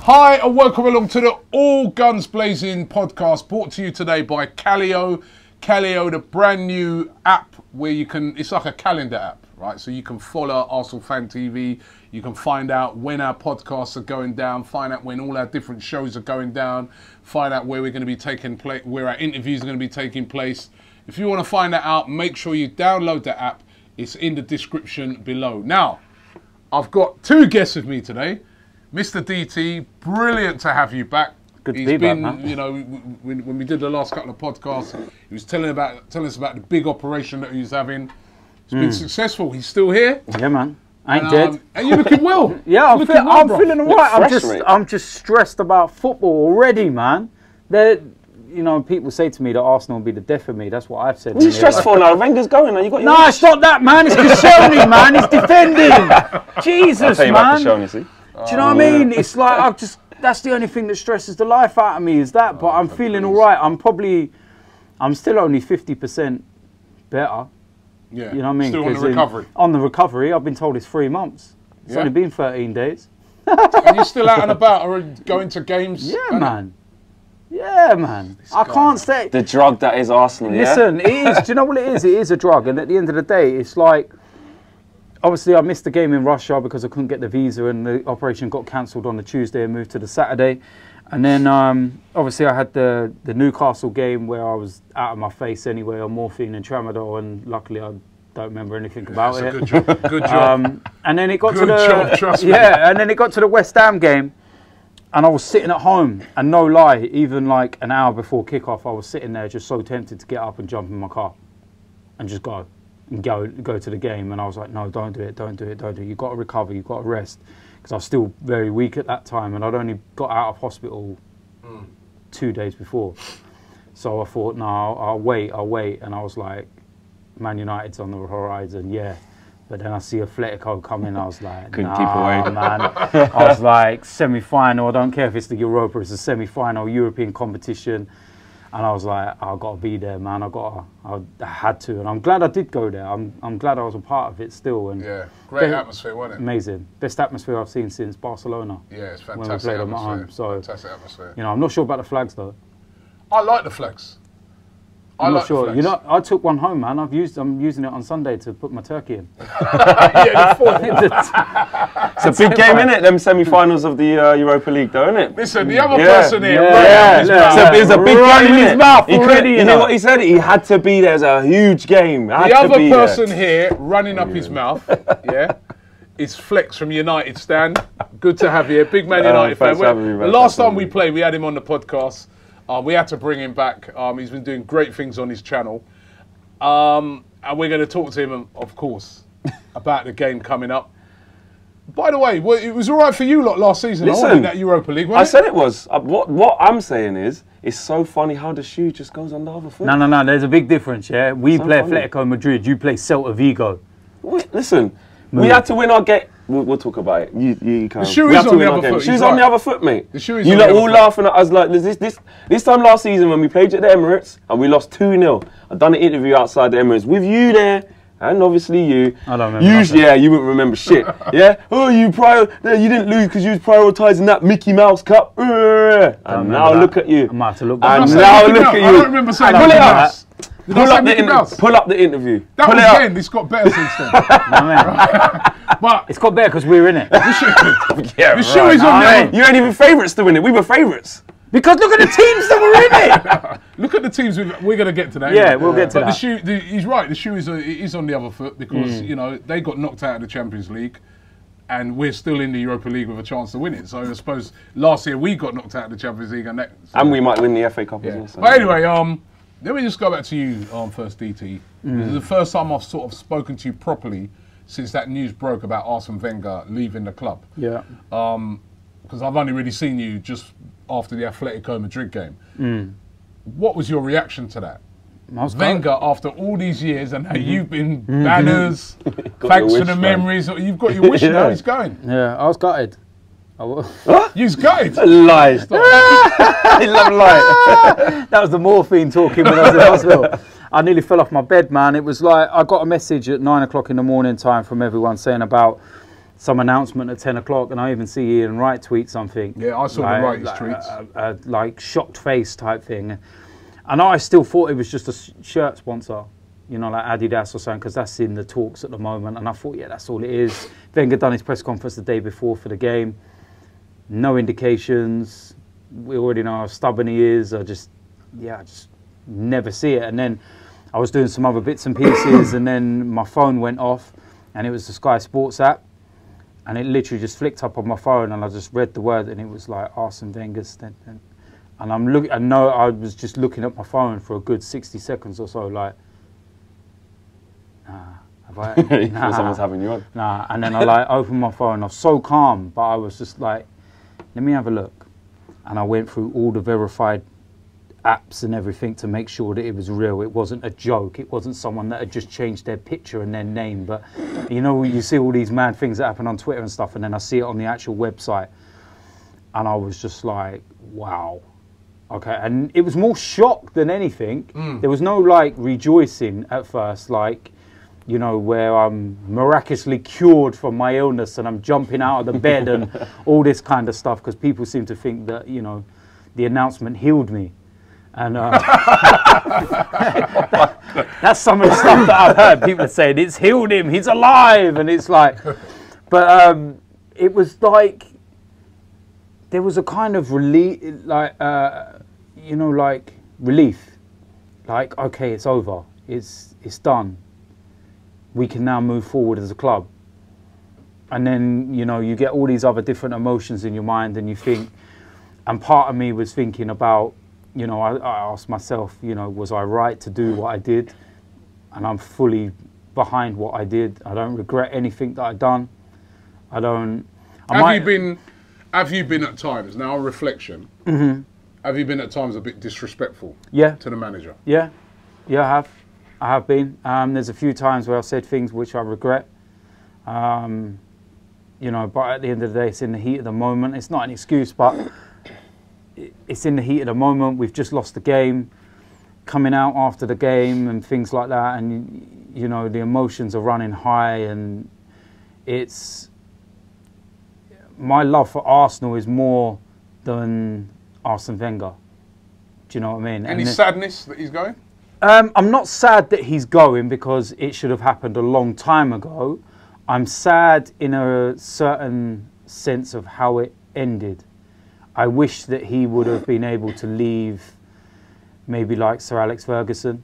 Hi and welcome along to the All Guns Blazing podcast, brought to you today by Calio. Calio, the brand new app where you can, it's like a calendar app, right? So you can follow ArsenalFanTV, you can find out when our podcasts are going down, find out when all our different shows are going down, find out where we're going to be taking place, where our interviews are going to be taking place. If you want to find that out, make sure you download the app. It's in the description below. Now, I've got two guests with me today. Mr. DT, brilliant to have you back. Good to be back, man. You know, when we did the last couple of podcasts, he was telling us about the big operation that he was having. It's been successful. He's still here. Yeah, man. I ain't dead. And you're looking well. Yeah, I'm feeling all right. I'm just stressed about football already, man. You know, people say to me that Arsenal will be the death of me. That's what I've said. What are you stressed for now? Wenger's going now. You got your no, it's not that, man. It's Koscielny, man. He's defending. Jesus, man. Koscielny, see? Do you know what I mean? It's like that's the only thing that stresses the life out of me is that. But I'm feeling all right. I'm still only 50% better. Yeah. You know what I mean? Still on the recovery. On the recovery, I've been told it's 3 months. It's only been 13 days. And you're still out and about or going to games? Yeah, man. Yeah, man. I can't say. The drug that is Arsenal, Listen, it is. Do you know what it is? It is a drug. And at the end of the day, it's like, obviously I missed the game in Russia because I couldn't get the visa and the operation got cancelled on the Tuesday and moved to the Saturday. And then obviously I had the Newcastle game where I was out of my face anyway on morphine and tramadol, and luckily I don't remember anything about it. Good job. Good job. And then it got good to the job, trust me. Yeah, and then it got to the West Ham game. And I was sitting at home, and no lie, even like an hour before kickoff, I was sitting there just so tempted to get up and jump in my car and just go to the game. And I was like, no, don't do it. You've got to recover, you've got to rest. Because I was still very weak at that time, and I'd only got out of hospital 2 days before. So I thought, no, I'll wait. And I was like, Man United's on the horizon, yeah. But then I see Atletico come in, I was like, couldn't keep away, man. I was like, semi-final, I don't care if it's the Europa, it's a semi-final European competition. And I was like, I've got to be there, man. I had to. And I'm glad I did go there. I'm glad I was a part of it still. And yeah, great atmosphere, wasn't it? Amazing. Best atmosphere I've seen since Barcelona. Yeah, it's fantastic when we played atmosphere. At home. So, fantastic atmosphere. You know, I'm not sure about the flags, though. I like the flags. I'm not sure. You know, I took one home, man. I'm using it on Sunday to put my turkey in. It's a big game, isn't it? Them semi-finals of the Europa League, though, isn't it? Listen, the other person here, it was a big game in his mouth. You know what he said? He had to be there. It was a huge game. The other person here running up his mouth, is Flex from United Stand. Good to have you here. Big Man United fan. The last time we played, we had him on the podcast. We had to bring him back. He's been doing great things on his channel. And we're going to talk to him, of course, about the game coming up. By the way, it was all right for you lot last season. Listen, in that Europa League, wasn't I said it was. What I'm saying is, it's so funny how the shoe just goes on the other foot. No. There's a big difference, yeah? We play Atletico Madrid. You play Celta Vigo. Listen, we had to win our game. We'll talk about it. You can't. The shoe is on the other foot. The shoe's on the other foot, mate. The shoe is you lot all laughing at us like this time last season when we played at the Emirates and we lost 2-0. I've done an interview outside the Emirates with you there and obviously you. I don't remember. Usually, you wouldn't remember shit. Yeah. Oh, you didn't lose because you was prioritising that Mickey Mouse Cup. And now look at you. I might have to look back. And now look at you. I don't remember saying Pull it up. Pull up the interview. That was then. It's got better since then. But it's got better because we're in it. The shoe is on there. You ain't even favourites to win it. We were favourites. Because look at the teams that were in it. Look at the teams. We're going to get to that. Yeah, we'll get to that. But the shoe, he's right. The shoe is on the other foot because you know they got knocked out of the Champions League, and we're still in the Europa League with a chance to win it. So I suppose last year we got knocked out of the Champions League, and we might win the FA Cup as well. So. But anyway, let me just go back to you first, DT. This is the first time I've sort of spoken to you properly since that news broke about Arsene Wenger leaving the club. Yeah. Because I've only really seen you just after the Atletico Madrid game. What was your reaction to that? Wenger, after all these years, and how you've been banners, thanks for the memories. You've got your wish now. He's going. Yeah, I was gutted. You was gutted. Lies. I love lies. That was the morphine talking when I was in hospital. I nearly fell off my bed, man. It was like I got a message at 9 o'clock in the morning time from everyone saying about some announcement at 10 o'clock, and I even see Ian Wright tweet something. Yeah, I saw the Wright's tweets. Like shocked face type thing. And I still thought it was just a shirt sponsor, you know, like Adidas or something, because that's in the talks at the moment. And I thought, yeah, that's all it is. Wenger done his press conference the day before for the game. No indications. We already know how stubborn he is. I just never see it. And then I was doing some other bits and pieces, and then my phone went off, and it was the Sky Sports app. And it literally just flicked up on my phone, and I just read the word, and it was like Arsene Wenger's. And I'm looking. I know I was just looking at my phone for a good 60 seconds or so, like, nah, have I? Nah, someone's having you on. Nah. And then I like opened my phone. I was so calm, but I was just like, let me have a look. And I went through all the verified apps and everything to make sure that it was real. It wasn't a joke. It wasn't someone that had just changed their picture and their name. But you know, you see all these mad things that happen on Twitter and stuff, and then I see it on the actual website, and I was just like, wow. Okay, and it was more shock than anything. There was no like rejoicing at first, like, you know, where I'm miraculously cured from my illness and I'm jumping out of the bed and all this kind of stuff, because people seem to think that, you know, the announcement healed me. And that's some of the stuff that I've heard. People are saying it's healed him, he's alive, and it's like, but it was like, there was a kind of relief, like, you know, like relief, like, okay, it's over, it's done. We can now move forward as a club. And then, you know, you get all these other different emotions in your mind, and you think, and part of me was thinking about, you know, I asked myself, you know, was I right to do what I did? And I'm fully behind what I did. I don't regret anything that I've done. I don't. Have you been at times, now on reflection, have you been at times a bit disrespectful to the manager? Yeah, I have been. There's a few times where I've said things which I regret. You know, but at the end of the day, it's in the heat of the moment. It's not an excuse, but it's in the heat of the moment. We've just lost the game, coming out after the game and things like that, and you know, the emotions are running high, and it's, my love for Arsenal is more than Arsene Wenger. Do you know what I mean? Any sadness that he's going? I'm not sad that he's going, because it should have happened a long time ago. I'm sad in a certain sense of how it ended. I wish that he would have been able to leave maybe like Sir Alex Ferguson,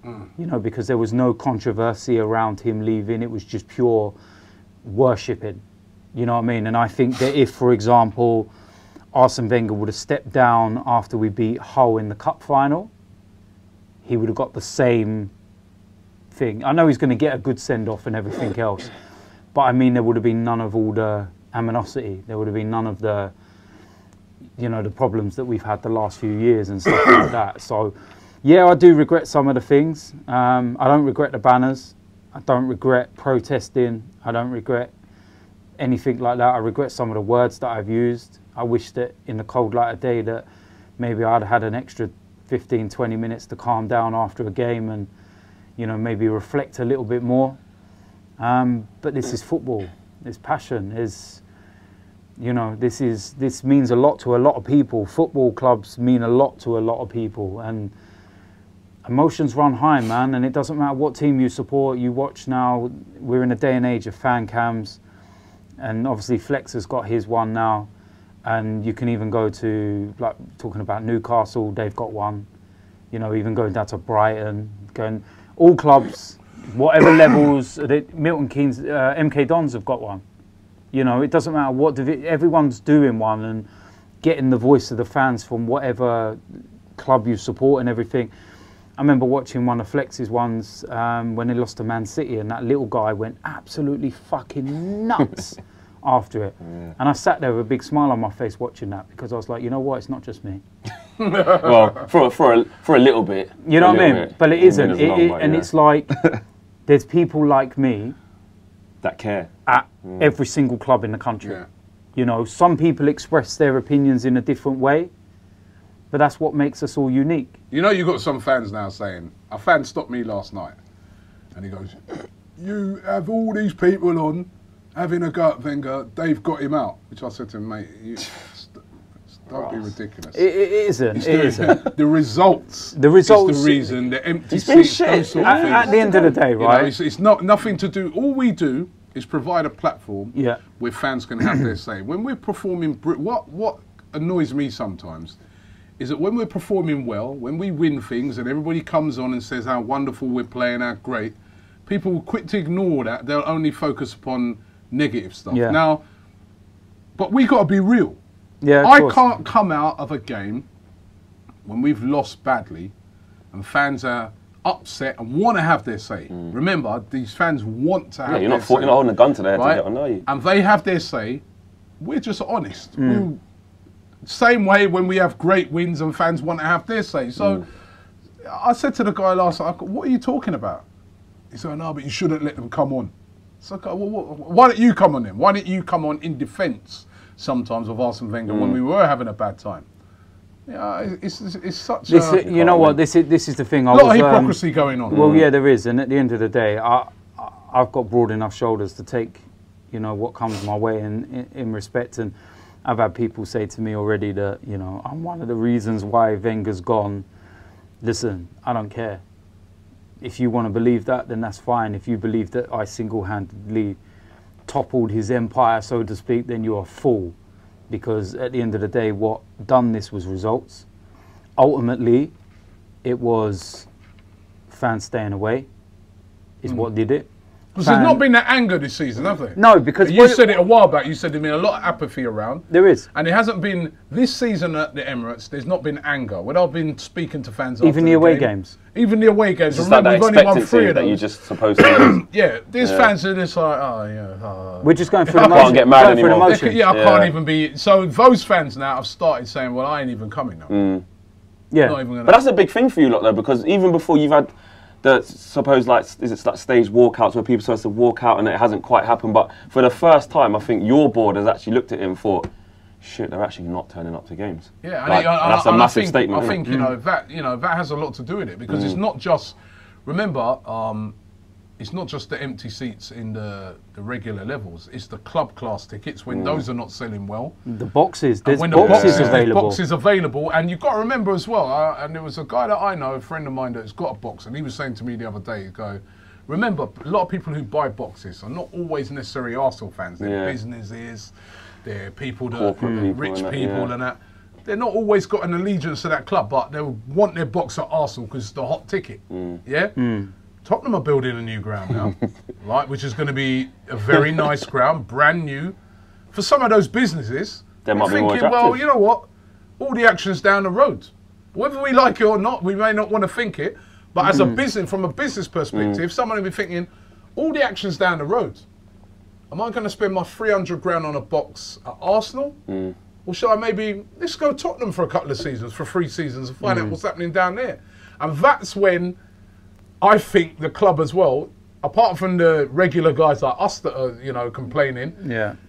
you know, because there was no controversy around him leaving. It was just pure worshipping. You know what I mean? And I think that if, for example, Arsene Wenger would have stepped down after we beat Hull in the cup final, he would have got the same thing. I know he's going to get a good send-off and everything else, but I mean, there would have been none of all the animosity. There would have been none of the, you know, the problems that we've had the last few years and stuff like that. So, yeah, I do regret some of the things. I don't regret the banners. I don't regret protesting. I don't regret anything like that. I regret some of the words that I've used. I wish that in the cold light of day that maybe I'd had an extra 15, 20 minutes to calm down after a game and, you know, maybe reflect a little bit more. But this is football. There's passion. There's, you know, this means a lot to a lot of people. Football clubs mean a lot to a lot of people, and emotions run high, man. And it doesn't matter what team you support. You watch now. We're in a day and age of fan cams, and obviously Flex has got his one now. And you can even go to, like, talking about Newcastle, they've got one. You know, even going down to Brighton, going, all clubs, whatever levels, Milton Keynes, MK Dons have got one. You know, it doesn't matter what, everyone's doing one and getting the voice of the fans from whatever club you support and everything. I remember watching one of Flex's ones when they lost to Man City, and that little guy went absolutely fucking nuts after it. Yeah. And I sat there with a big smile on my face watching that, because I was like, you know what, it's not just me. Well, for a little bit. You know what I mean? But it isn't. And it's like, there's people like me that care at every single club in the country. Yeah. You know, some people express their opinions in a different way, but that's what makes us all unique. You know, you've got some fans now saying, a fan stopped me last night, and he goes, you have all these people on having a go at Wenger, they've got him out. Which I said to him, mate, don't be ridiculous. It isn't. It isn't. The results. The results is the reason. The empty It's been seats. shit. Those sort of things. At the end of the day, right? You know, it's not nothing to do. All we do is provide a platform where fans can have their say. When we're performing, what annoys me sometimes is that when we're performing well, when we win things, and everybody comes on and says how wonderful we're playing, how great, people will quick to ignore that. They'll only focus upon negative stuff. Yeah. Now, but we got to be real. Yeah, I can't come out of a game when we've lost badly and fans are upset and want to have their say. Remember, these fans want to have you're their not say. you're not holding a gun to their head right? to get on, are you? And they have their say. We're just honest. Same way when we have great wins and fans want to have their say. So I said to the guy last night, what are you talking about? He said, no, but you shouldn't let them come on. So well, why don't you come on then? Why didn't you come on in defence sometimes of Arsene Wenger when we were having a bad time? Yeah, it's such a... You know what, this is the thing. A lot of hypocrisy going on. Well, yeah, there is. And at the end of the day, I've got broad enough shoulders to take, you know, what comes my way in respect. And I've had people say to me already that, you know, I'm one of the reasons why Wenger's gone. Listen, I don't care. If you want to believe that, then that's fine. If you believe that I single-handedly toppled his empire, so to speak, then you're a fool. Because at the end of the day, what done this was results. Ultimately, it was fans staying away is what did it. Because there's not been that anger this season, have there? No, because... You said it a while back, you said there's been a lot of apathy around. There is. And it hasn't been, this season at the Emirates, there's not been anger. When I've been speaking to fans even the away games. Even the away games. It's Remember, like we've only won 3 of that those. you're just supposed to lose. Yeah, there's fans who are just like, oh, yeah. We're just going through the I can't get mad anymore. I can't even be... So those fans now have started saying, well, I ain't even coming now. Yeah. Not even gonna, But that's a big thing for you lot though, because even before you've had the suppose like is it like stage walkouts where people are supposed to walk out and it hasn't quite happened, but for the first time I think your board has actually looked at it and thought, shit, they're actually not turning up to games. Yeah, like, and that's a massive statement. I think you know that has a lot to do with it because it's not just. Remember, it's not just the empty seats in the regular levels. It's the club class tickets when those are not selling well. The boxes, there's when boxes available. Boxes available, and you've got to remember as well. And there was a guy that I know, a friend of mine that's got a box, and he was saying to me the other day, remember, a lot of people who buy boxes are not always necessarily Arsenal fans. They're businesses, they're people that rich people and that. They're not always got an allegiance to that club, but they want their box at Arsenal because it's the hot ticket. Tottenham are building a new ground now, right? Which is going to be a very nice ground, brand new. For some of those businesses, They might be more thinking, attractive. well, you know what? All the action's down the road. Whether we like it or not, we may not want to think it. But as a business, from a business perspective, someone will be thinking, all the action's down the road. Am I going to spend my 300 grand on a box at Arsenal? Or should I maybe, let's go Tottenham for a couple of seasons, for 3 seasons, and find out what's happening down there? And that's when I think the club as well, apart from the regular guys like us that are, you know, complaining,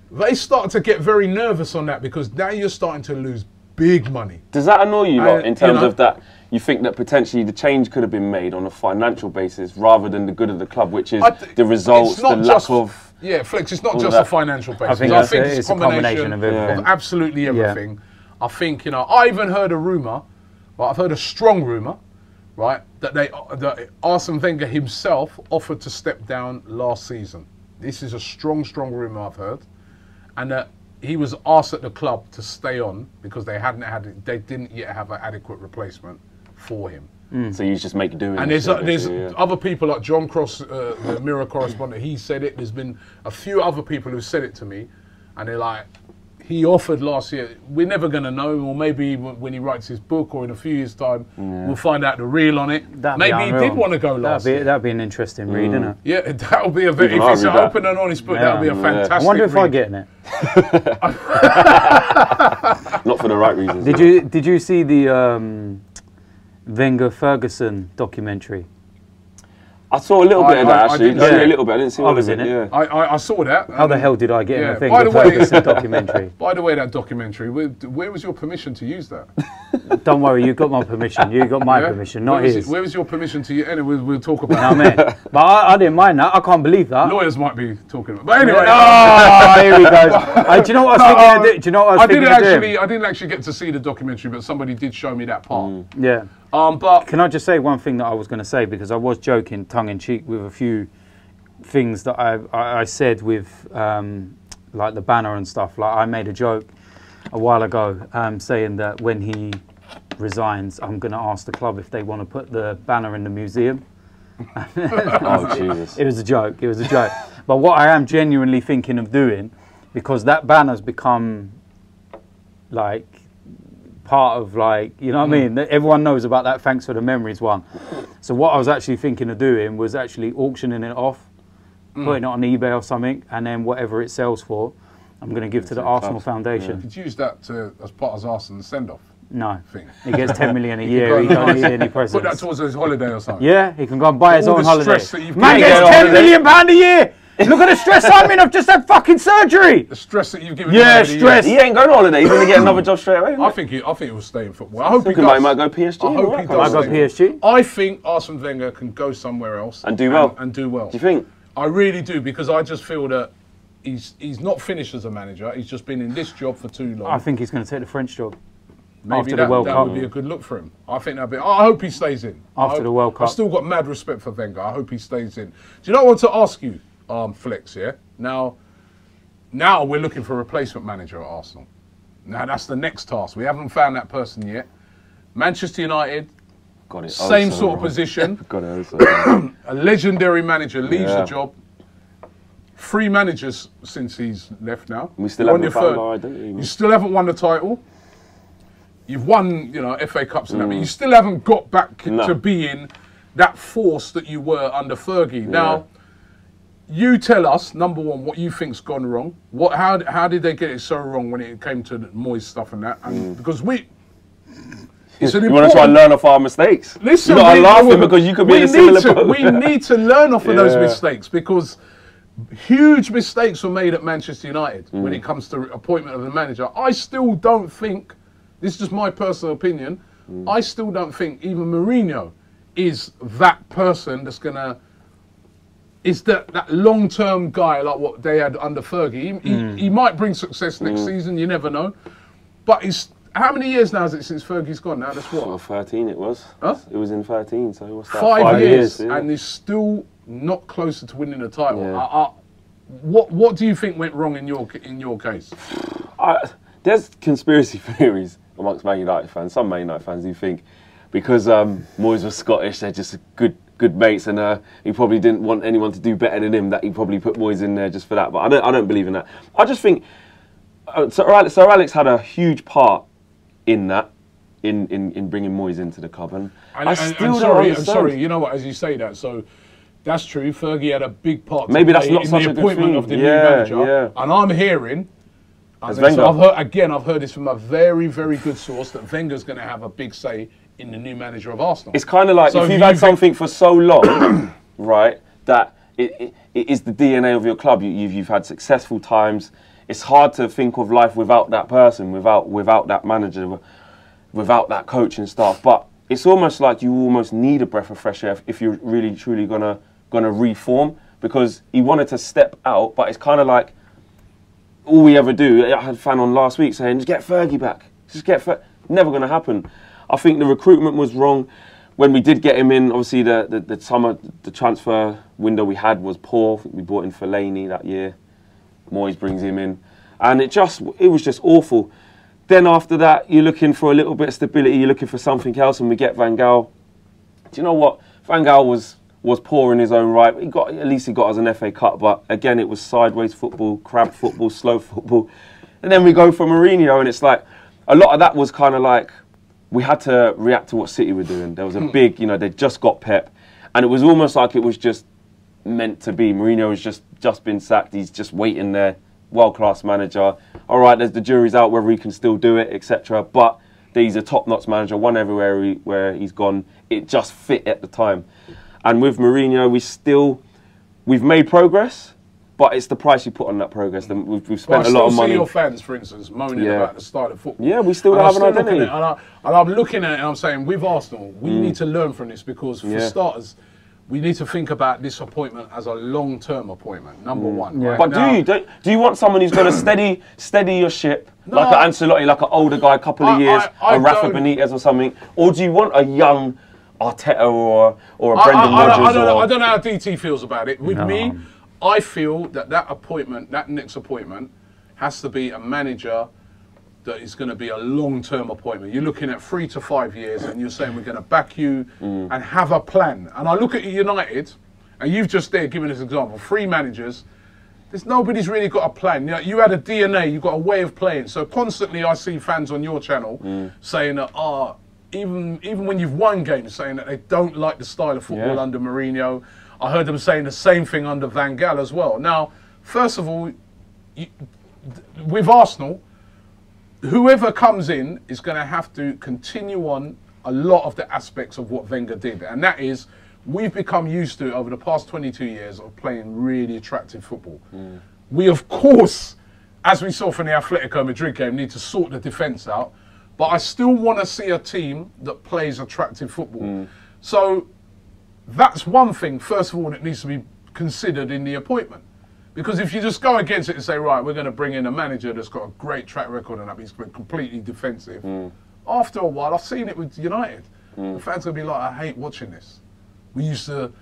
they start to get very nervous on that because now you're starting to lose big money. Does that annoy you lot in terms you know, of that? You think that potentially the change could have been made on a financial basis rather than the good of the club, which is the results, the lack of... Yeah, Flex, it's not just a financial basis. I think it's a combination of everything. Of absolutely everything. I think, you know, I even heard a rumour, right, I've heard a strong rumour, right, that Arsene Wenger himself offered to step down last season. This is a strong rumour I've heard. And that he was asked at the club to stay on because they didn't yet have an adequate replacement for him. So you just make do. And there's other people like John Cross, the Mirror correspondent, he said it. There's been a few other people who said it to me, and they're like, he offered last year. We're never going to know, or maybe when he writes his book or in a few years' time, we'll find out the real on it. Maybe he did want to go last year. That'd be an interesting read, isn't it? Yeah, that'll be a very, if it's an open and honest book, that'll be a fantastic I wonder if read. I get in it. Not for the right reasons. Did you see the Wenger-Ferguson documentary? I saw a little bit of that actually. A little bit. I didn't see all was of it. in it. Yeah. I saw that. How the hell did I get in a by the way- Wenger-Ferguson documentary? By the way, that documentary, where was your permission to use that? Don't worry, you got my permission. You got my permission, not his. Where was your permission to you? Anyway, we'll talk about I mean, but I didn't mind that. I can't believe that. Lawyers might be talking about. But anyway. Here we go. Do you know what I was thinking of doing? Do you know what I was thinking of doing? I didn't actually get to see the documentary, but somebody did show me that part. Yeah. But can I just say one thing that I was going to say, because I was joking tongue in cheek with a few things that I said with like the banner and stuff. Like I made a joke a while ago saying that when he resigns, I'm going to ask the club if they want to put the banner in the museum. Oh, Jesus. It was a joke. It was a joke. But what I am genuinely thinking of doing, because that banner's become like part of, like, you know what I mean? Everyone knows about that Thanks for the Memories one. So what I was actually thinking of doing was actually auctioning it off, putting it on eBay or something, and then whatever it sells for, I'm going to give to the Arsenal Foundation. You could use that as part of Arsenal's send-off. No. Thing. He gets 10 million a year. He don't need any presents. Put that towards his holiday or something. Yeah, he can go and buy his own holiday. Man gets £10 million a year. Look at the stress I'm in. I've just had fucking surgery. The stress that you've given. Yeah, stress. He ain't going on holiday. He's going to get another job straight away. I think he will stay in football. I hope he does. He might go PSG. I hope he does. Might go PSG. I think Arsene Wenger can go somewhere else and do well. And do well. Do you think? I really do, because I just feel that he's not finished as a manager. He's just been in this job for too long. I think he's going to take the French job. Maybe after the World that Cup. would be a good look for him. I think that'd be. I hope he stays in. After the World Cup. I've still got mad respect for Wenger. I hope he stays in. Do you know what I want to ask you, Flex? Yeah. Now we're looking for a replacement manager at Arsenal. Now that's the next task. We haven't found that person yet. Manchester United. Got it. Same sort of position. Got it. A legendary manager leaves the job. 3 managers since he's left now. We still haven't found our identity. You still haven't won the title. You've won, FA Cups and that, but you still haven't got back to being that force that you were under Fergie. Now, you tell us, number one, what you think's gone wrong. How did they get it so wrong when it came to the Moyes stuff and that? And because it's an you want to try and learn off our mistakes. Listen, you're not laughing because you could be in a similar boat. We need to learn off of those mistakes, because huge mistakes were made at Manchester United when it comes to appointment of the manager. I still don't think, this is just my personal opinion, I still don't think even Mourinho is that person that's going to, is that long-term guy like what they had under Fergie. He might bring success next season, you never know. But how many years now is it since Fergie's gone now? That's what? Well, 13 it was. Huh? It was in 13, so what's that? 5 years, yeah. and he's still not closer to winning the title. Yeah. What do you think went wrong in your case? There's conspiracy theories amongst Man United fans. Some Man United fans who think because Moyes was Scottish, they're just good mates, and he probably didn't want anyone to do better than him, that he probably put Moyes in there just for that. But I don't believe in that. I just think Sir Alex had a huge part in that, in bringing Moyes into the club, and I still don't understand. I'm sorry. You know what? As you say that, so that's true. Fergie had a big part to Maybe play that's not in such the a good appointment thing. of the new manager. Yeah. And I'm hearing, As so Wenger. I've heard this from a very, very good source, that Wenger's going to have a big say in the new manager of Arsenal. It's kind of like So if you've had something for so long, right, that it is the DNA of your club. You've had successful times. It's hard to think of life without that person, without that manager, without that coaching staff. But it's almost like you almost need a breath of fresh air if you're really truly gonna reform, because he wanted to step out, but it's kind of like all we ever do. I had a fan on last week saying, just get Fergie back. Just get Fergie. Never going to happen. I think the recruitment was wrong. When we did get him in, obviously the transfer window we had was poor. We brought in Fellaini that year. Moyes brings him in. And it was just awful. Then after that, you're looking for a little bit of stability. You're looking for something else, and we get Van Gaal. Do you know what? Van Gaal was poor in his own right. At least he got us an FA Cup, but again, it was sideways football, crab football, slow football. And then we go for Mourinho, and it's like, a lot of that was kind of like, we had to react to what City were doing. There was a big, they'd just got Pep, and it was almost like it was just meant to be. Mourinho has just been sacked. He's just waiting there. World-class manager. All right, the jury's out whether he can still do it, etc. But he's a top-notch manager. Won everywhere where he's gone. It just fit at the time. And with Mourinho, we've made progress, but it's the price you put on that progress. We've spent I a lot of still money. see your fans, for instance, moaning about the style of football. Yeah, we still And don't I'm have an still looking identity. at it, and I'm looking at it and I'm saying, with Arsenal, we need to learn from this, because for starters, we need to think about this appointment as a long-term appointment, number one. Right? But Now, do you want someone who's going to steady your ship, like an Ancelotti, like an older guy, a couple of years, a Rafa Benitez or something? Or do you want a young Arteta or a Brendan Rodgers? I don't know how DT feels about it. With me, I feel that that next appointment, has to be a manager that is going to be a long-term appointment. You're looking at 3 to 5 years, and you're saying we're going to back you and have a plan. And I look at United, and you've just there given us an example, 3 managers. Nobody's really got a plan. You had a DNA, you've got a way of playing. So constantly I see fans on your channel saying that, even when you've won games, saying that they don't like the style of football under Mourinho. I heard them saying the same thing under Van Gaal as well. Now, first of all, with Arsenal, whoever comes in is going to have to continue on a lot of the aspects of what Wenger did. And that is, we've become used to, over the past 22 years, of playing really attractive football. We, of course, as we saw from the Atletico Madrid game, need to sort the defence out. But I still want to see a team that plays attractive football. So that's one thing, first of all, that needs to be considered in the appointment. Because if you just go against it and say, right, we're going to bring in a manager that's got a great track record and he's completely defensive, after a while, I've seen it with United. The fans will be like, I hate watching this. We used to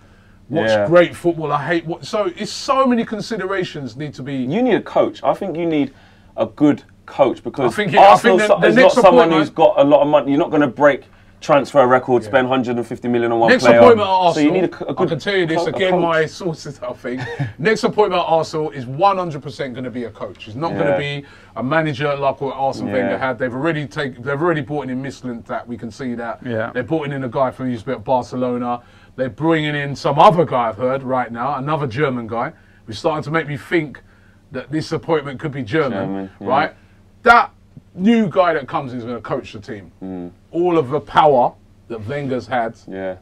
watch great football. I hate what. So it's so many considerations need to be. You need a coach. I think you need a good coach, because Arsenal is not someone who's got a lot of money. You're not going to break transfer records, spend 150 million on one next player. Appointment at Arsenal, so you need a good. I can tell you this again. My sources, I think. Next appointment at Arsenal is 100% going to be a coach. It's not going to be a manager like what Arsene Wenger had. They've already brought in Mislant. That we can see that. They're brought in a guy from used to be at Barcelona. They're bringing in some other guy I've heard right now, another German guy. We're starting to make me think that this appointment could be German. Right? That new guy that comes in is going to coach the team. All of the power that Wenger's had,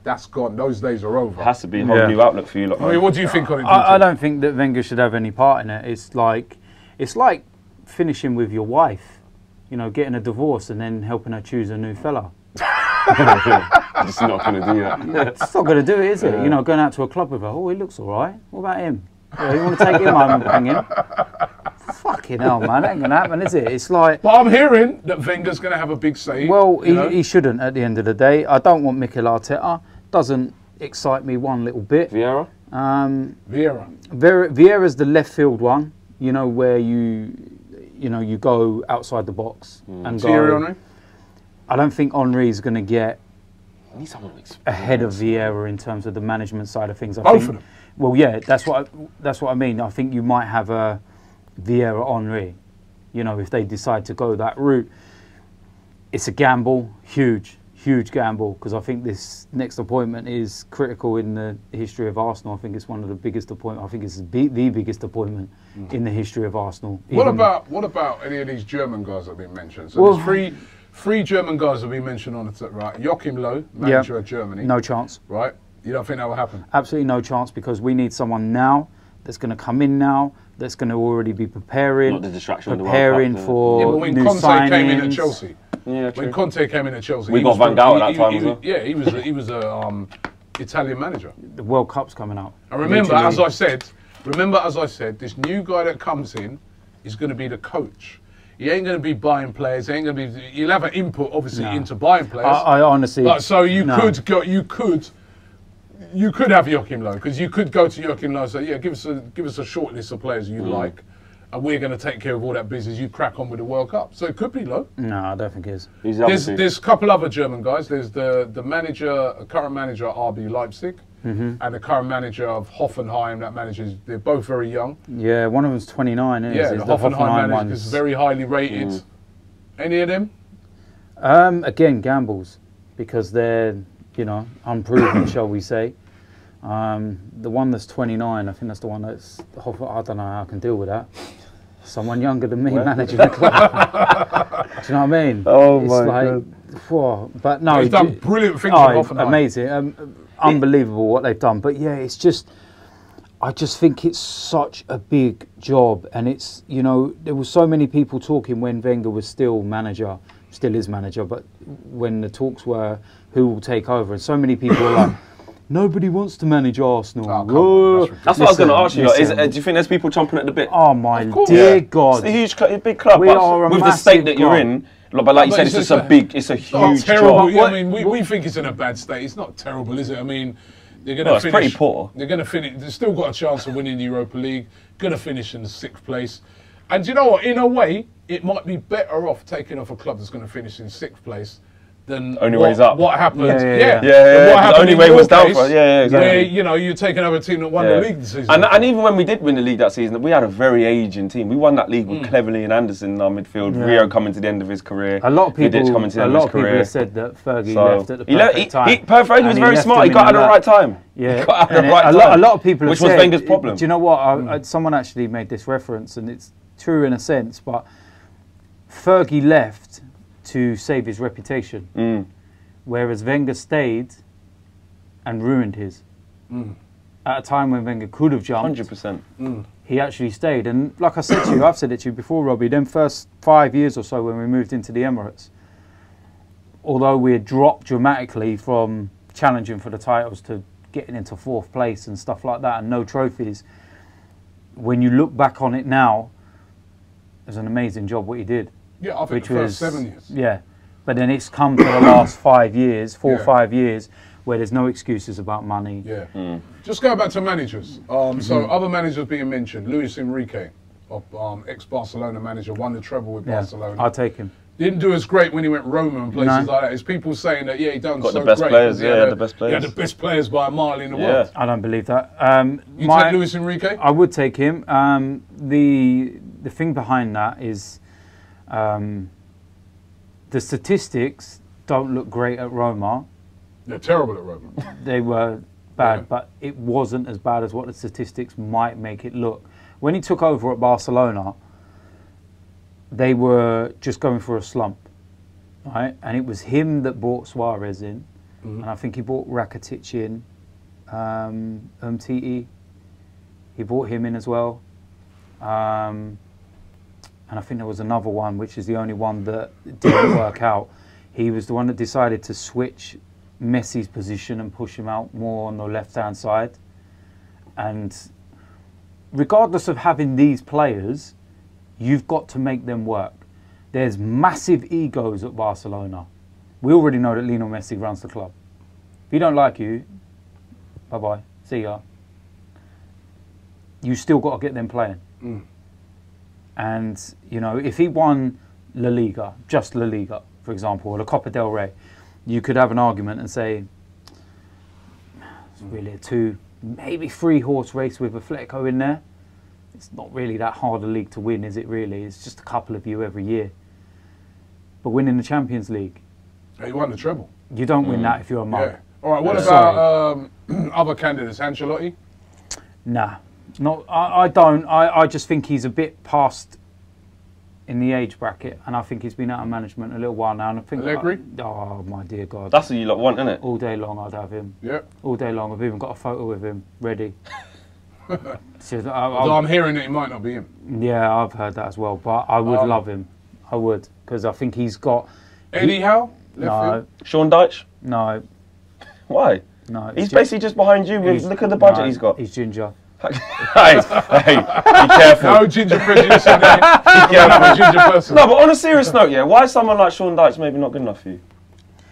that's gone. Those days are over. It has to be a whole new outlook for you. I mean, what do you think on it? I don't think that Wenger should have any part in it. It's like finishing with your wife, getting a divorce and then helping her choose a new fella. It's not going to do that. It's not going to do it, is it? Going out to a club with her. Oh, he looks all right. What about him? You want to take him home and bang him? Fucking hell, man, that ain't going to happen, is it? It's like... But I'm hearing that Wenger's going to have a big say. Well, he shouldn't at the end of the day. I don't want Mikel Arteta. Doesn't excite me one little bit. Vieira? Vieira's the left field one, where you go outside the box and Thierry go... Henry? I don't think Henry's going to get ahead of Vieira in terms of the management side of things. Both of them? Well, yeah, that's what I mean. I think you might have a Vieira Henry, if they decide to go that route. It's a gamble, huge gamble, because I think this next appointment is critical in the history of Arsenal. I think it's one of the biggest appointments. I think it's the biggest appointment in the history of Arsenal. What about any of these German guys that have been mentioned? So there's three German guys that have been mentioned on it, right? Joachim Löw, manager of Germany. No chance. Right? You don't think that will happen? Absolutely no chance, because we need someone now that's going to come in now, that's going to already be preparing, not the distraction preparing of the World Cup, for but when new Conte signings. came in at Chelsea, when Conte came in at Chelsea, we got Van Gaal at that time as well. Yeah, he was a Italian manager. The World Cup's coming up. And remember, as I said, this new guy that comes in is going to be the coach. He ain't going to be buying players. He'll have an input, obviously, into buying players. I honestly. But so you could have Joachim Löw, because you could go to Joachim Löw and say, yeah, give us a short list of players you like, and we're going to take care of all that business. You crack on with the World Cup. So it could be Löw. No, I don't think it is. There's a couple other German guys. There's the current manager at RB Leipzig, and the current manager of Hoffenheim. They're both very young. Yeah, one of them's 29, isn't it? Yeah, the Hoffenheim manager is very highly rated. Any of them? Again, gambles, because they're unproven, shall we say. The one that's 29, I think that's the one that's... I don't know how I can deal with that. Someone younger than me managing the club. Do you know what I mean? Oh, my God. Whoa, but no... He's done brilliant things with Hoffenheim. Amazing. Unbelievable what they've done. But yeah, it's just... I just think it's such a big job, and it's, you know, there were so many people talking when Wenger was still manager, still is manager, but when the talks were who will take over, and so many people were like, nobody wants to manage Arsenal. Oh, that's what I was going to ask you. Do you think there's people chomping at the bit? Oh my dear God! It's a huge, big club. We are a with the state that you're in. But like you said, it's a huge terrible job. I mean, we think it's in a bad state. It's not terrible, is it? I mean, they're going to finish. It's pretty poor. They're going to finish. They've still got a chance of winning the Europa League. Going to finish in the 6th place. And do you know what? In a way, it might be better off taking off a club that's going to finish in 6th place than only way's up. What happened? Yeah. What happened the only way was down for. Yeah, exactly. Where, you know, you're taking over a team that won the league this season. And even when we did win the league that season, we had a very aging team. We won that league with Cleverley and Anderson in our midfield. Rio coming to the end of his career. A lot of people, coming to the end of his career. Have said that Fergie left at the perfect time. Fergie was very smart. He got at the right time. Yeah, he got at the right time. A lot of people which have was said, Wenger's problem. Do you know what? Someone actually made this reference, and it's true in a sense, but Fergie left to save his reputation. Whereas Wenger stayed and ruined his. At a time when Wenger could have jumped, 100%. He actually stayed. And like I said to you, I've said it to you before, Robbie, them first 5 years or so when we moved into the Emirates, although we had dropped dramatically from challenging for the titles to getting into 4th place and stuff like that and no trophies, when you look back on it now, it was an amazing job what he did. Yeah, I think the first 7 years. Yeah. But then it's come to the last 5 years, 4 or 5 years, where there's no excuses about money. Yeah. Just going back to managers. So other managers being mentioned. Luis Enrique, ex-Barcelona manager, won the treble with Barcelona. I'll take him. Didn't do as great when he went Roma and places like that. It's people saying that, he done got so the best great. Players, He had the best players. He had the best players by a mile in the world. I don't believe that. You take Luis Enrique? I would take him. The thing behind that is the statistics don't look great at Roma. They're terrible at Roma. They were bad, but it wasn't as bad as what the statistics might make it look. When he took over at Barcelona, they were just going for a slump, right? And it was him that brought Suarez in, and I think he brought Rakitic in, Umtiti. He brought him in as well. And I think there was another one, which is the only one that didn't work out. He was the one that decided to switch Messi's position and push him out more on the left-hand side. And regardless of having these players, you've got to make them work. There's massive egos at Barcelona. We already know that Lionel Messi runs the club. If he don't like you, bye-bye, see ya. You still got to get them playing. And, you know, if he won La Liga, just La Liga, for example, or the Copa del Rey, you could have an argument and say, it's really a 2, maybe 3-horse race with Atletico in there. It's not really that hard a league to win, is it really? It's just a couple of you every year. But winning the Champions League... He won the treble. You don't win that if you're a mug. Yeah. All right, what about other candidates? Ancelotti? Nah. Not, I don't. I just think he's a bit past in the age bracket, and I think he's been out of management a little while now. And I think Allegri? Oh my dear God! That's what you lot want, isn't it? All day long, I'd have him. Yeah. All day long. I've even got a photo with him ready. So I'm hearing that he might not be him. Yeah, I've heard that as well. But I would love him. I would, because I think he's got. Eddie Howe? No. Sean Dyche? No. Why? No. He's basically just behind you. Look at the budget he's got. He's ginger. hey, be careful. No ginger prejudice in there. Be careful, ginger person. No, but on a serious note, why is someone like Sean Dyche maybe not good enough for you?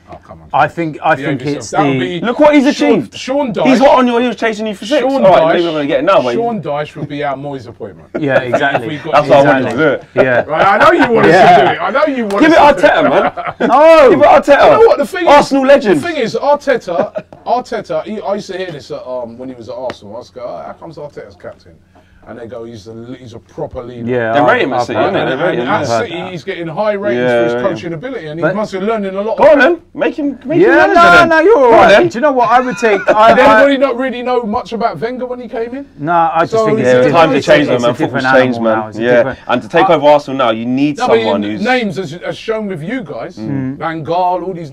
Oh, come on. I think it's the... Look what he's achieved. Sean Dyche. He's what on your heels chasing you for 6. Sean All Dyche, right, maybe we're going to get it now. Sean Dyche would be our Moyes appointment. Yeah, exactly. That's what I wanted to do it. Yeah. Right, I know you want us to do it. I know you want Give it us to do Arteta, man. No! Give it Arteta. You know what, the thing Arsenal is, legend. The thing is, Arteta, I used to hear this when he was at Arsenal. I used to go, how comes Arteta's captain? And they go, he's a proper leader. Yeah, they rate him at City, isn't it? They rate him. At City, he's getting high ratings for his coaching ability, and he must be learning a lot. Go on then, make him manager then. No, you're all right. Do you know what I would take? Did anybody not really know much about Wenger when he came in? No, I just think it's time to change, man. Football's Football's changed, man. Yeah, and to take over Arsenal now, you need someone who's names as shown with you guys. Van Gaal, all these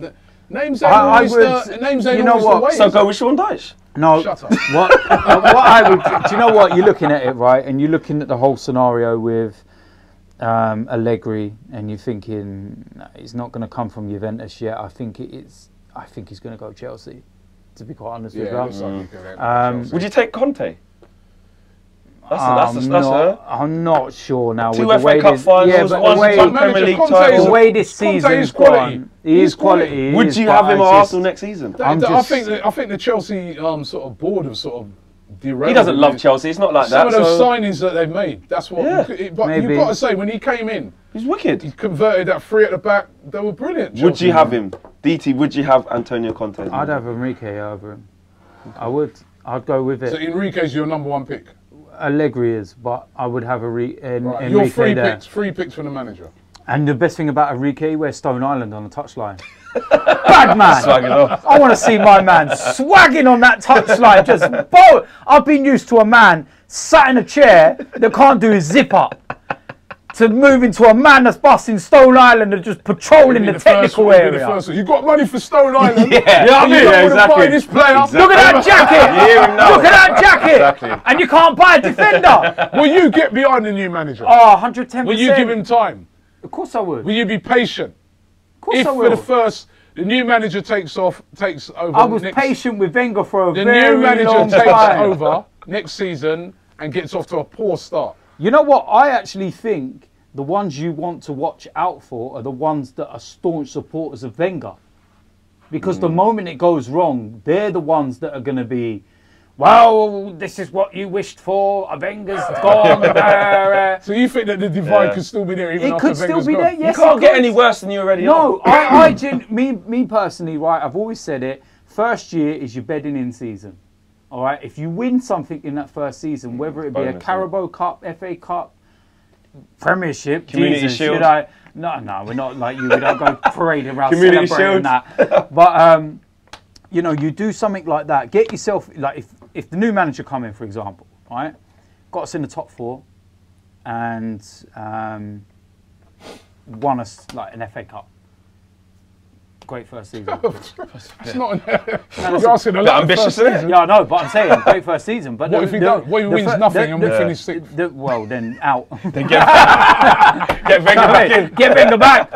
Names I ain't always the names ain't you know always what? the way. So go with Sean Dyche. No. Shut up. What I would, do you know what? You're looking at it, right? And you're looking at the whole scenario with Allegri, and you're thinking, no, he's not going to come from Juventus yet. I think he's going to go Chelsea, to be quite honest with you. Would you take Conte? That's her. I'm not sure now. Two with the FA Cup finals, one Premier League title. The way this season's gone, he is quality. Would you have him at Arsenal next season? I think the Chelsea sort of board have sort of derailed. He doesn't love Chelsea. It's not like that. Some of those signings that they've made. That's what. Yeah, but you've got to say, when he came in, he's wicked. He converted that three at the back. They were brilliant. Would you have him, DT? Would you have Antonio Conte? I'd have Enrique over him. I would. I'd go with it. So Enrique's your number one pick. Allegri is, but I would have Enrique Your three there. Three picks from the manager. And the best thing about Enrique, he wears Stone Island on the touchline. Bad man. I want to see my man swagging on that touchline. Just bow. I've been used to a man sat in a chair that can't do his zip up, to move into a man that's busting Stone Island and just patrolling the technical area. You got money for Stone Island. Yeah, I mean, exactly. Buy this player. Exactly. Look at that jacket. Look at that jacket. Exactly. And you can't buy a defender. Will you get behind the new manager? Oh, 110%. Will you give him time? Of course I would. Will you be patient? Of course If I will. for the new manager takes over. I was patient with Wenger for a the very new manager long takes time. over next season and gets off to a poor start. You know what? I actually think the ones you want to watch out for are the ones that are staunch supporters of Wenger. Because the moment it goes wrong, they're the ones that are going to be, well, this is what you wished for, Wenger's gone. So you think that the divide could still be there even It after could still Wenger's be gone? there, yes. You can't get any worse than you already are. No, me personally, right, I've always said it, first year is your bedding in season. All right, if you win something in that first season, whether it be a Carabao Cup, FA Cup, Premiership, Community Jesus, Shield. No, we're not like you. We don't go parade around Community celebrating Shield. that. But you know, you do something like that. Get yourself like if the new manager come in, for example, right, got us in the top four, and won us like an FA Cup. Great first season. It's not. You're asking a lot. Ambitious, isn't it? Yeah, I know, but I'm saying great first season. But What if he don't? What if he wins nothing and we finish sixth? Well, then out. Then get Wenger back in. Get Wenger back.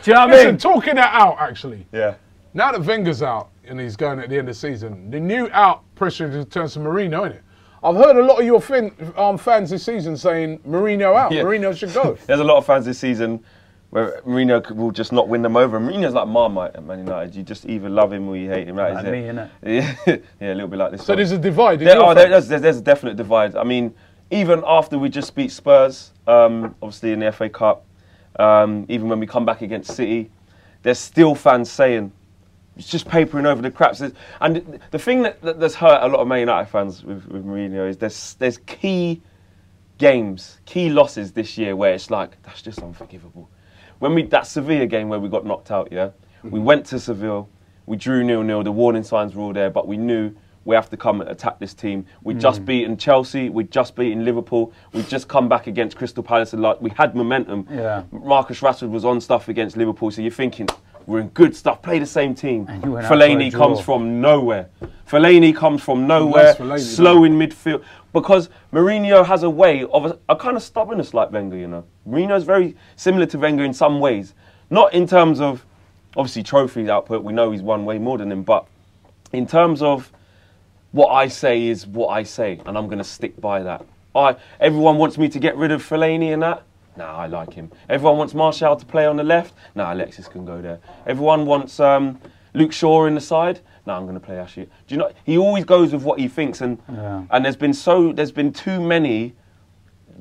Do you know what I Listen, mean? talking that out, actually. Yeah. Now that Wenger's out and he's going at the end of the season, the new out pressure turns to Mourinho, innit? I've heard a lot of your fans this season saying Mourinho out. Yeah. Mourinho should go. There's a lot of fans this season where Mourinho will just not win them over. Mourinho's like Marmite at Man United. You just either love him or you hate him. That is Like it. me, innit? Yeah, a little bit like this. So one. there's a divide. There's a definite divide. I mean, even after we just beat Spurs, obviously in the FA Cup, even when we come back against City, there's still fans saying it's just papering over the cracks. And the thing that's hurt a lot of Man United fans with Mourinho is there's key games, key losses this year where it's like, that's just unforgivable. That Sevilla game where we got knocked out, we went to Seville, we drew 0-0, the warning signs were all there, but we knew we have to come and attack this team. We'd just beaten Chelsea, we'd just beaten Liverpool, we'd just come back against Crystal Palace, and we had momentum. Yeah. Marcus Rashford was on stuff against Liverpool, so you're thinking, we're in good stuff, play the same team. And you went out for a Fellaini draw. comes from nowhere. Fellaini comes from nowhere, Fellaini, slow in midfield. Because Mourinho has a way of a kind of stubbornness like Wenger, you know. Mourinho's very similar to Wenger in some ways. Not in terms of, obviously, trophies output. We know he's won way more than him. But in terms of what I say is what I say. And I'm going to stick by that. Everyone wants me to get rid of Fellaini and that. Nah, I like him. Everyone wants Martial to play on the left. Nah, Alexis can go there. Everyone wants Luke Shaw in the side. Nah, I'm going to play Ashley. Do you know? He always goes with what he thinks, and there's been too many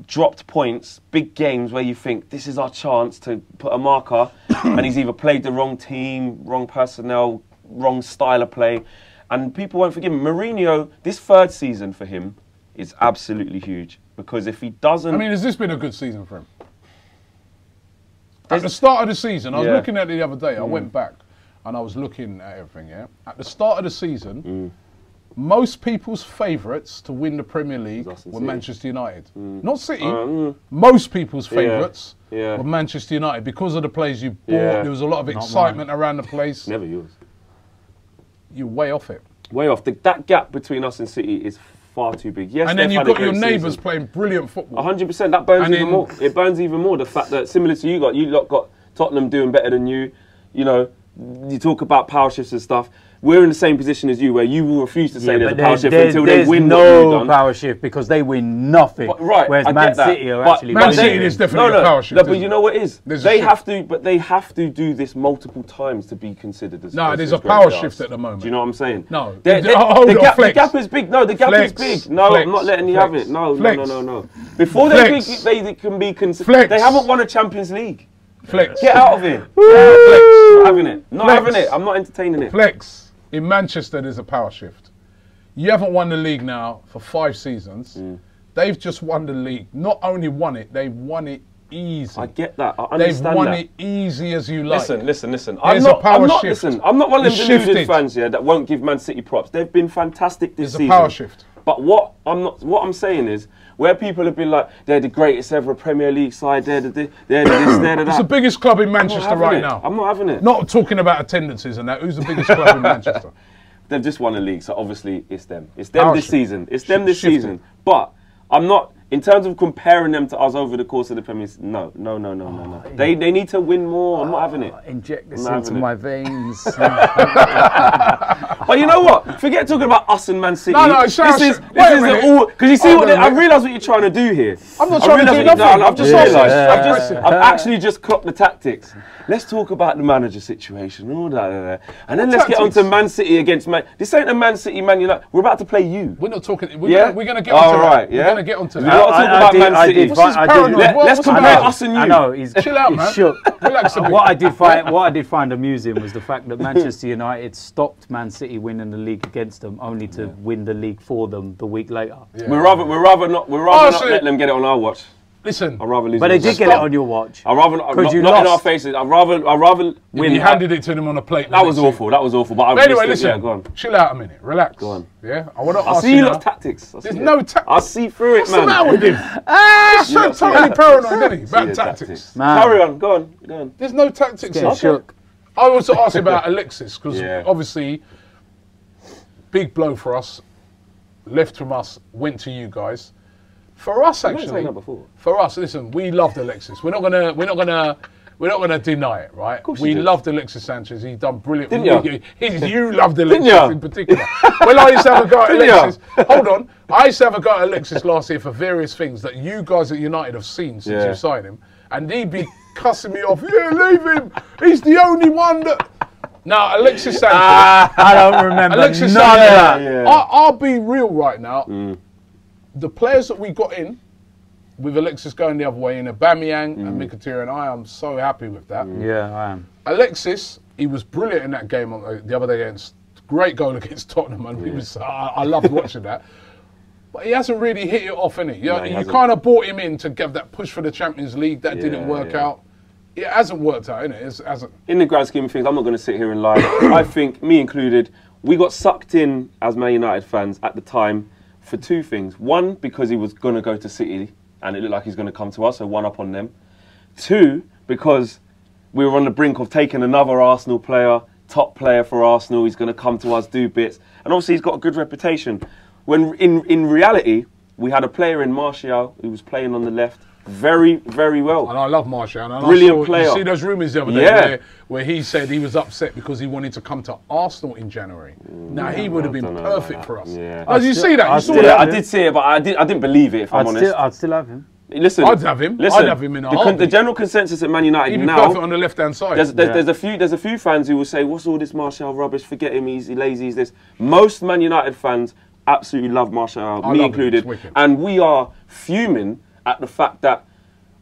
dropped points, big games where you think this is our chance to put a marker, and he's either played the wrong team, wrong personnel, wrong style of play, and people won't forgive him. Mourinho, this third season for him is absolutely huge because if he doesn't, I mean, has this been a good season for him? At the start of the season, I was looking at it the other day. I went back and I was looking at everything. At the start of the season, most people's favourites to win the Premier League were Manchester United, not City. Most people's favourites were Manchester United because of the players you bought. There was a lot of excitement around the place. never yours. you're way off it. Way off. That gap between us and City is far too big. Yes, and then you've got your neighbours playing brilliant football. 100%. That burns even more. It burns even more. The fact that similar to you lot got Tottenham doing better than you. You know, you talk about power shifts and stuff. We're in the same position as you, where you will refuse to say there's a power shift until they win. No power shift because they win nothing. But, right, whereas Man City are actually Man City is definitely a power shift. No, but you know what it is? They have to do this multiple times to be considered as. No, there's a power shift at the moment. Do you know what I'm saying? No, the gap is big. No, the gap is big. No, I'm not letting you have it. No. Before they can be considered, they haven't won a Champions League. Flex. Get out of here. Not having it. Not having it. I'm not entertaining it. Flex. In Manchester, there's a power shift. You haven't won the league now for 5 seasons. They've just won the league. Not only won it, they've won it easy. I get that. I understand They've won it easy as you like. Listen. I'm not one of them deluded fans here that won't give Man City props. They've been fantastic this season. There's a power shift. But what I'm saying is, where people have been like, they're the greatest ever Premier League side, they're the this, they're that. It's the biggest club in Manchester right now. I'm not having it. Not talking about attendances and that. Who's the biggest club in Manchester? They've just won a league, so obviously it's them. It's them this season. It's them this season. But I'm not, in terms of comparing them to us over the course of the Premier League, no. They need to win more. I'm not having it. Inject this into my veins. But you know what? Forget talking about us and Man City. No, this is all because you see I realise what you're trying to do here. I'm not trying to do nothing. No, I've just realised. I've actually just clocked the tactics. Let's talk about the manager situation and all that, and then let's get on to Man City against Man. This ain't a Man City Man United. We're about to play you. We're not talking. We're going to get onto that. We're going to get onto that. We're not talking about Man City. Let's compare us and you. I know. Chill out, man. Relax a bit. What I did find amusing was the fact that Manchester United stopped Man City winning the league against them, only to win the league for them the week later. Yeah. We're rather not let them get it on our watch. Listen, I'd rather lose. But they did get it on your watch. I'd rather not in our faces. I'd rather win. You handed it to them on a plate. That was awful. But anyway, listen. Go on. Chill out a minute. Relax. Go on. Yeah, I want to ask you. I see you lot's tactics. There's no tactics. I see through it, man. What's the matter with him? He's so totally paranoid, isn't he? Bad tactics. Carry on. Go on. There's no tactics. Shook. I want to ask you about Alexis because obviously, big blow for us. Left from us, went to you guys. For us, actually, for us, listen, we loved Alexis. We're not gonna deny it, right? We loved Alexis Sanchez. He's done brilliant. You loved Alexis in particular. Well, I used to have a go at Alexis. Hold on, I used to have a go at Alexis last year for various things that you guys at United have seen since you signed him, and he'd be cussing me off. Yeah, leave him. He's the only one that. Now, Alexis Sanchez. I don't remember. Alexis Sanchez. I'll be real right now. The players that we got in, with Alexis going the other way in Aubameyang and Mkhitaryan, I am so happy with that. Yeah, I am. Alexis, he was brilliant in that game the other day against, great goal against Tottenham, and I loved watching that. But he hasn't really hit it off, innit? You kind of brought him in to give that push for the Champions League. That didn't work out. It hasn't worked out, innit? It hasn't. In the grand scheme of things, I'm not going to sit here and lie. I think, me included, we got sucked in as Man United fans at the time for 2 things. 1, because he was going to go to City and it looked like he's going to come to us, so 1 up on them. 2, because we were on the brink of taking another Arsenal player, top player for Arsenal. He's going to come to us, do bits. And obviously he's got a good reputation. When in reality, we had a player in Martial who was playing on the left very, very well. And I love Martial. And brilliant player. You see those rumours the other day where he said he was upset because he wanted to come to Arsenal in January. Now, he would have been perfect for us. Yeah. Did you see that? You saw that? I did see it, but I didn't believe it, if I'm honest. I'd still have him. Listen, I'd have him. I'd have him in a heartbeat. The general consensus at Man United He'd be now, perfect on the left-hand side. There's a few fans who will say, what's all this Martial rubbish? Forget him, he's lazy, he's this. Most Man United fans absolutely love Martial, me included. And we are fuming at the fact that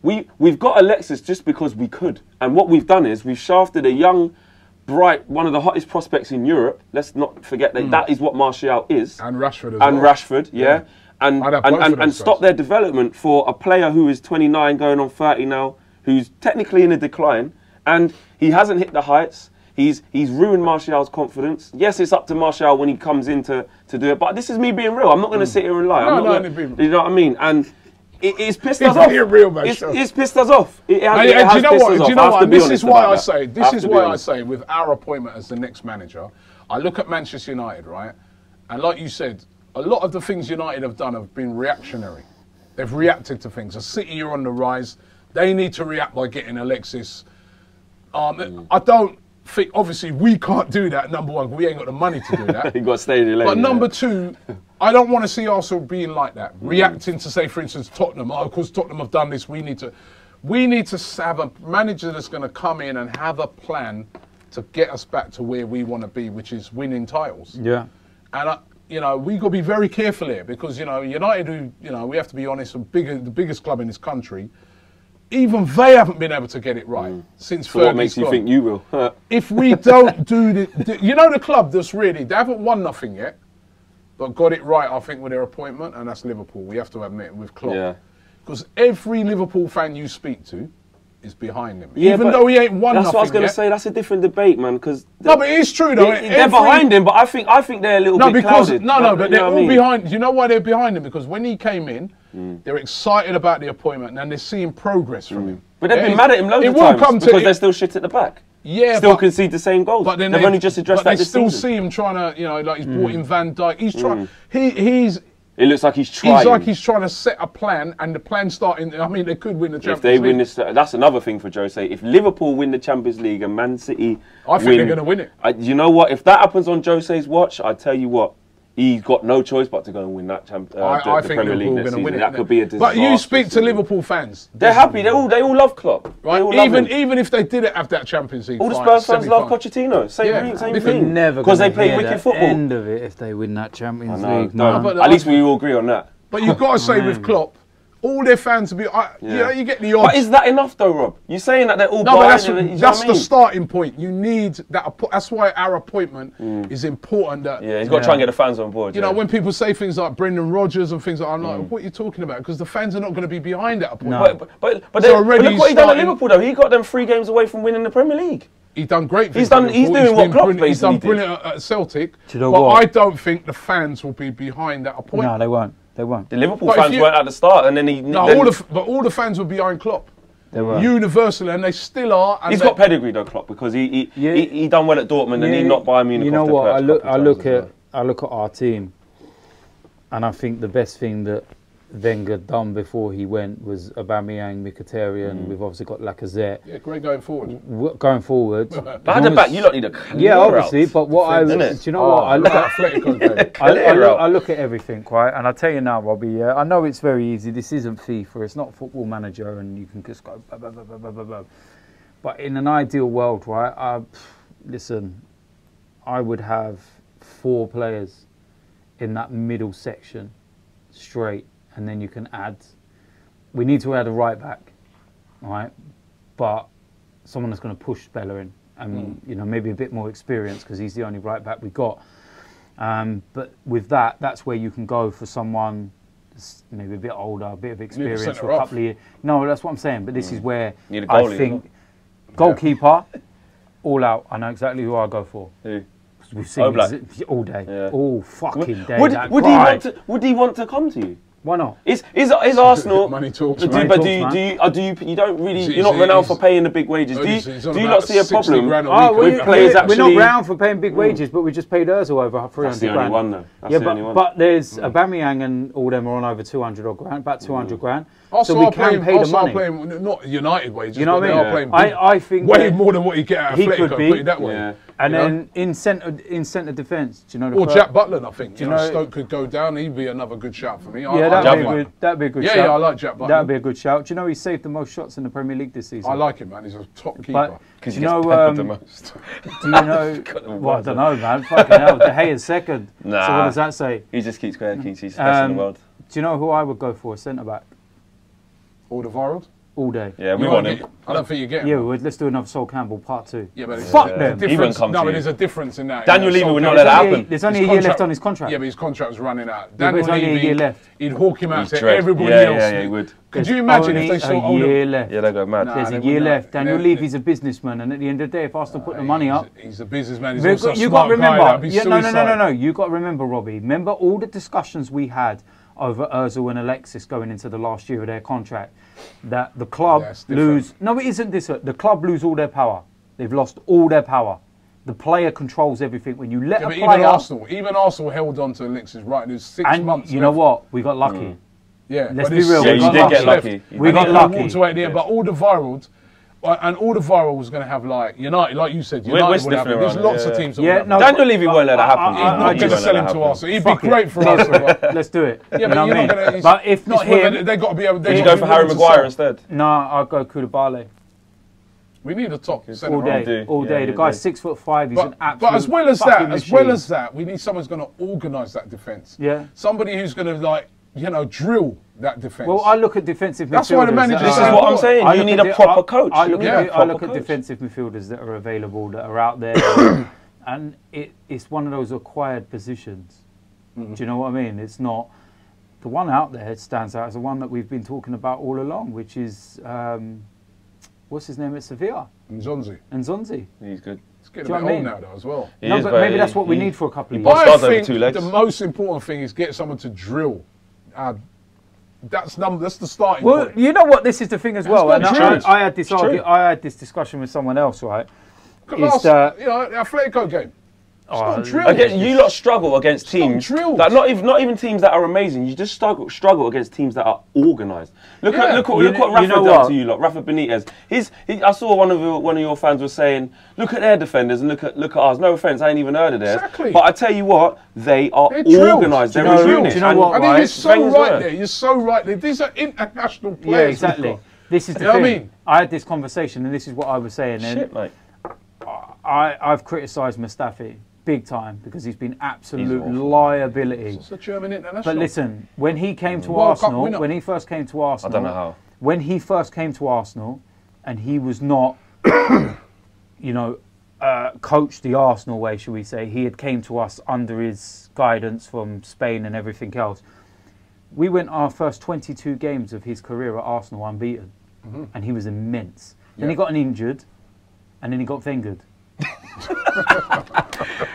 we've got Alexis just because we could. And what we've done is we've shafted a young, bright, one of the hottest prospects in Europe. Let's not forget that that is what Martial is. And Rashford as well. And Rashford, yeah. And stop their development for a player who is 29 going on 30 now, who's technically in a decline, and he hasn't hit the heights. He's ruined Martial's confidence. Yes, it's up to Martial when he comes in to do it, but this is me being real. I'm not going to sit here and lie. You know what I mean? And it's pissed us off. It's pissed us off. Do you know what? This is why I say, with our appointment as the next manager, I look at Manchester United, right? And like you said, a lot of the things United have done have been reactionary. They've reacted to things. A City are on the rise. They need to react by getting Alexis. I don't think, obviously, we can't do that, number one. We ain't got the money to do that. You got to stay there. But number two, I don't want to see Arsenal being like that. Reacting to, say, for instance, Tottenham. Oh, of course, Tottenham have done this. We need to have a manager that's going to come in and have a plan to get us back to where we want to be, which is winning titles. Yeah. And, you know, we've got to be very careful here because, you know, United, who, you know, we have to be honest, the biggest club in this country, even they haven't been able to get it right since Fergie's what makes you think you will? If we don't do you know, the club that's really, they haven't won nothing yet, but got it right, I think, with their appointment, and that's Liverpool. We have to admit, with Klopp. Yeah. Because every Liverpool fan you speak to is behind him. Yeah, even though he ain't won nothing That's what I was going to say. That's a different debate, man. Because no, but it's true though. They're behind him, but I think they're a little bit clouded. But they're all behind. You know why they're behind him? Because when he came in, they're excited about the appointment and they're seeing progress from him. But they've been mad at him loads of times because they're still shit at the back. Yeah, still concede the same goals. But then they've only just addressed that this season. They still see him trying to, you know, like he's brought in Van Dijk. He's trying. It looks like he's trying. He's like he's trying to set a plan, and the plan starting. I mean, they could win the Champions League. If they win this, that's another thing for Jose. If Liverpool win the Champions League and Man City, I think they're going to win it. You know what? If that happens on Jose's watch, I tell you what, he's got no choice but to go and win that I think Premier League next season. That could be a disaster. But you speak to Liverpool fans. They're happy. They all love Klopp. Right? Even if they didn't have that Champions League, all the Spurs fans love Pochettino. Same thing. Because they play wicked football. End of it if they win that Champions League. No, but at least we all agree on that. But you've got to say with Klopp, all their fans will be. You know, you get the odds. But is that enough though, Rob? You're saying that they're all. No, but that's the starting point. You need that. That's why our appointment is important. That he's got to try and get the fans on board. You know, when people say things like Brendan Rodgers and things like, I'm like, what are you talking about? Because the fans are not going to be behind that appointment. No. But look what he done at Liverpool though. He got them 3 games away from winning the Premier League. He's done great. He's doing what Klopp basically did. He's done brilliant at Celtic. But I don't think the fans will be behind that appointment. No, they won't. They won't. The Liverpool fans weren't at the start, and then he. No, all the fans were behind Klopp. They were universally, and they still are. And he's got pedigree though, Klopp, because he done well at Dortmund, and he knocked Bayern Munich. You know what? I look at our team, and I think the best thing that Wenger done before he went was Aubameyang, Mkhitaryan. We've obviously got Lacazette. Yeah, great going forward. Going forward. But at the back, you lot need a obviously. But what do you know what? I look at I look at everything, right? And I tell you now, Robbie. I know it's very easy. This isn't FIFA. It's not Football Manager, and you can just go. Blah, blah, blah, blah, blah, blah. But in an ideal world, right? Listen, I would have 4 players in that middle section, straight. And then you can add. We need to add a right back, right? But someone that's going to push Bellerin, and you know, maybe a bit more experience because he's the only right back we got. But with that, that's where you can go for someone that's maybe a bit older, a bit of experience for a couple of years. No, that's what I'm saying. But this is where I think goalkeeper, all out. I know exactly who I'll go for. Who? We've seen all day, all fucking day. Would he want to come to you? Why not? Is Arsenal? Money talks. But do you don't really? You're not renowned for paying the big wages. Do you not see a problem with players actually? We're not renowned for paying big wages, but we just paid Ozil over 300 grand. That's the only one though. That's the only one. But there's Aubameyang and all them are on over 200 odd grand, about 200 grand. Also, so we can pay the money. Playing, not United wages. You know what I mean? I think way more than what you get at Atletico. He could be. Put it that way. Yeah. And then in centre defence, do you know? Or Jack Butland, I think. You know, Stoke could go down. He'd be another good shout for me. Yeah, that'd be a good shout. Yeah, I like Jack Butland. That'd be a good shout. Do you know he saved the most shots in the Premier League this season? I like him, man. He's a top keeper. Do you know? The most. Do you know? Well, I don't know, man. Fucking hell, De Gea's second. Nah. So what does that say? He just keeps going. He's the best in the world. Do you know who I would go for? Centre back. Alderweireld? All day. Yeah, we want him. I don't think you get him. Yeah, let's do another Sol Campbell part 2. Yeah, but fuck them. He won't come to you. No, but there's a difference in that. Daniel Levy would not let that happen. There's only a year left on his contract. Yeah, but his contract was running out. Daniel Levy, only a year left. He'd hawk him out to everybody else. Yeah, he would. Could you imagine if they saw a year left? Yeah, they go mad. There's a year left. Daniel Levy's a businessman, and at the end of the day, if Arsenal put the money up, he's a businessman. He's also a you got to remember. No. You got to remember, Robbie. Remember all the discussions we had over Ozil and Alexis going into the last year of their contract. That the club lose. No, it isn't this. The club lose all their power. They've lost all their power. The player controls everything. When you let a but player... even Arsenal held on to Alexis right. There's 6 months you left. know what? We got lucky. Yeah, Let's but be real. Yeah, you did get lucky. We got lucky. Walked away at the end, but all the virals, and all the viral was going to have like United, like you said, United would happen. There's lots of teams. That no, Daniel Levy won't let that happen. I'm not going to sell him to Arsenal. It'd be great for us. Let's do it. Yeah, but you're not going to. But if not him, they got to be able. Did you go for Harry Maguire instead? No, I'll go Koulibaly. We need a top centre all day. All day. The guy's 6'5". He's an absolute. But as well as that, we need someone who's going to organise that defence. Yeah. Somebody who's going to drill that defence. Well, I look at defensive midfielders. That's why the manager. This is what I'm saying. You need a proper coach. I look at defensive midfielders that are available, that are out there, and it's one of those acquired positions. Do you know what I mean? It's not the one out there. It stands out as the one that we've been talking about all along, which is what's his name at Sevilla? Nzonzi. He's good. It's getting a bit old now, though, as well. No, but maybe that's what we need for a couple of years. I think the most important thing is get someone to drill. That's the starting point. Well, you know what? This is the thing as well. And I had this discussion with someone else, right? Atletico game. You lot struggle against teams that not even teams that are amazing. You just struggle against teams that are organised. Look what Rafa done to you lot. Rafa Benitez. I saw one of your fans was saying, look at their defenders and look at ours. No offence, I ain't even heard of theirs. Exactly. But I tell you what, they are organised. They're a unit. Do you know what? I think you're so right there. You're so right there. These are international players. Yeah, exactly. This is the thing. I mean, I had this conversation, and this is what I was saying. Shit, mate. I've criticised Mustafi big time because he's been absolute liability. It's a German international. But listen, when he came to Arsenal, when he first came to Arsenal, I don't know how. When he first came to Arsenal, and he was not, coached the Arsenal way, shall we say? He had came to us under his guidance from Spain and everything else. We went our first 22 games of his career at Arsenal unbeaten, and he was immense. Then he got injured, and then he got Wengered.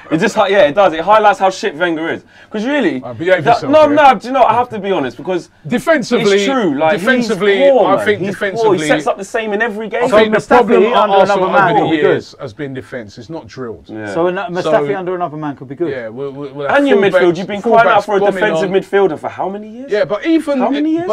It just it does. It highlights how shit Wenger is. Because really, do you know? I have to be honest because defensively, it's true. Like defensively, he's poor, I think defensively, he sets up the same in every game. I think the problem at Arsenal over the years has been defence. It's not drilled. Yeah. So Mustafi under another man could be good. Yeah, and your midfield, you've been crying out for a defensive midfielder for how many years? Yeah, but even how many years?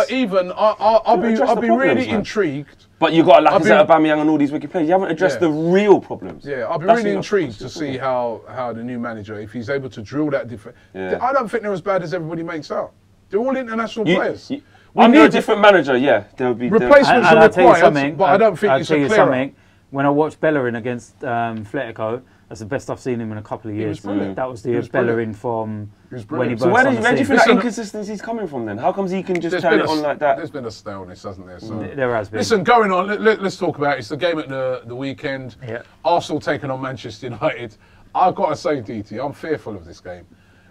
I'll be really intrigued. But you've got Lacazette, Aubameyang and all these wicked players. You haven't addressed the real problems. Yeah, I'll be really intrigued to see how the new manager, if he's able to drill that defence. Yeah. I don't think they're as bad as everybody makes out. They're all international players. Under a different manager, there'll be replacements are required, but I don't think it's a clear. When I watched Bellerin against Atletico, that's the best I've seen him in a couple of years. That was the Bellerin from when he burst on the scene. Where do you think that inconsistency is coming from then? How comes he can just turn it on like that? There's been a staleness, hasn't there? So there has been. Listen, going on, let's talk about it. It's the game at the weekend. Yeah. Arsenal taking on Manchester United. I've got to say, DT, I'm fearful of this game.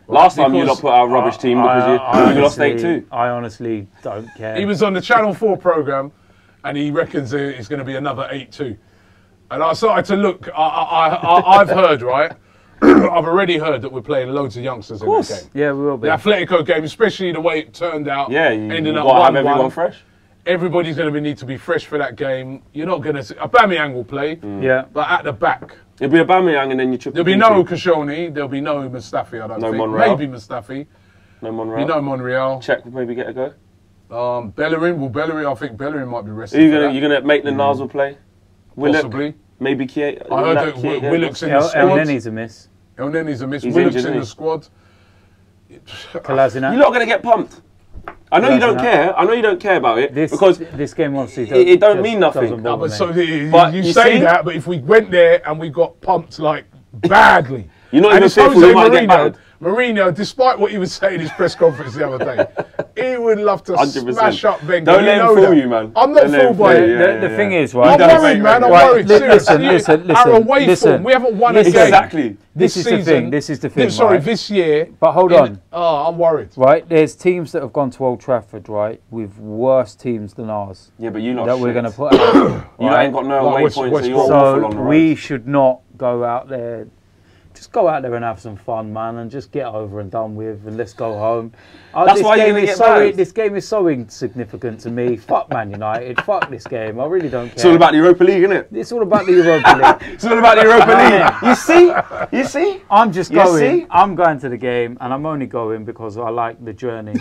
Last time you lot put out a rubbish team because you lost 8-2. I honestly don't care. He was on the Channel 4 programme and he reckons it's going to be another 8-2. And I started to look. I've heard, right? I've already heard that we're playing loads of youngsters in this game. Yeah, we will be. The Atletico game, especially the way it turned out. Yeah, you ending up got to have everyone fresh. Everybody's going to need to be fresh for that game. You're not going to. Aubameyang will play. Yeah. But at the back. It'll be Aubameyang and then you triple. There'll be no Koscielny. There'll be no Mustafi. I don't think. Monreal. Maybe Mustafi. No Monreal. No Monreal. Czech will maybe get a go. Bellerin. I think Bellerin might be rested. You're gonna make the Nasl play? Possibly. Maybe Kiet. I heard that Willock's in the squad. El Nenny's a miss. Willock's in the squad. Kolasinac. You're not going to get pumped. I know you don't care. I know you don't care about it because this game obviously it don't mean nothing. No, but you say that, but if we went there and we got pumped like badly, you're not even fearful you might get battered. Mourinho, despite what he was saying in his press conference the other day, he would love to 100%. smash up Wenger. Don't let him fool you, man. I'm not fooled by it. The thing is, right? I'm worried, man. I'm worried. Listen. Our away form, we haven't won a game. Exactly. This is the thing. Sorry, this year. But hold on. I'm worried. Right, there's teams that have gone to Old Trafford, right, with worse teams than ours. Yeah, but you lot that we're going to put out. You ain't got no away points. So we should not go out there. Just go out there and have some fun, man, and just get over and done with, and let's go home. That's why you're gonna get banned. This game is so insignificant to me. Fuck Man United. Fuck this game. I really don't care. It's all about the Europa League, isn't it? It's all about the Europa League. It's all about the Europa League. You see? You see? I'm just going. I'm going to the game, and I'm only going because I like the journey.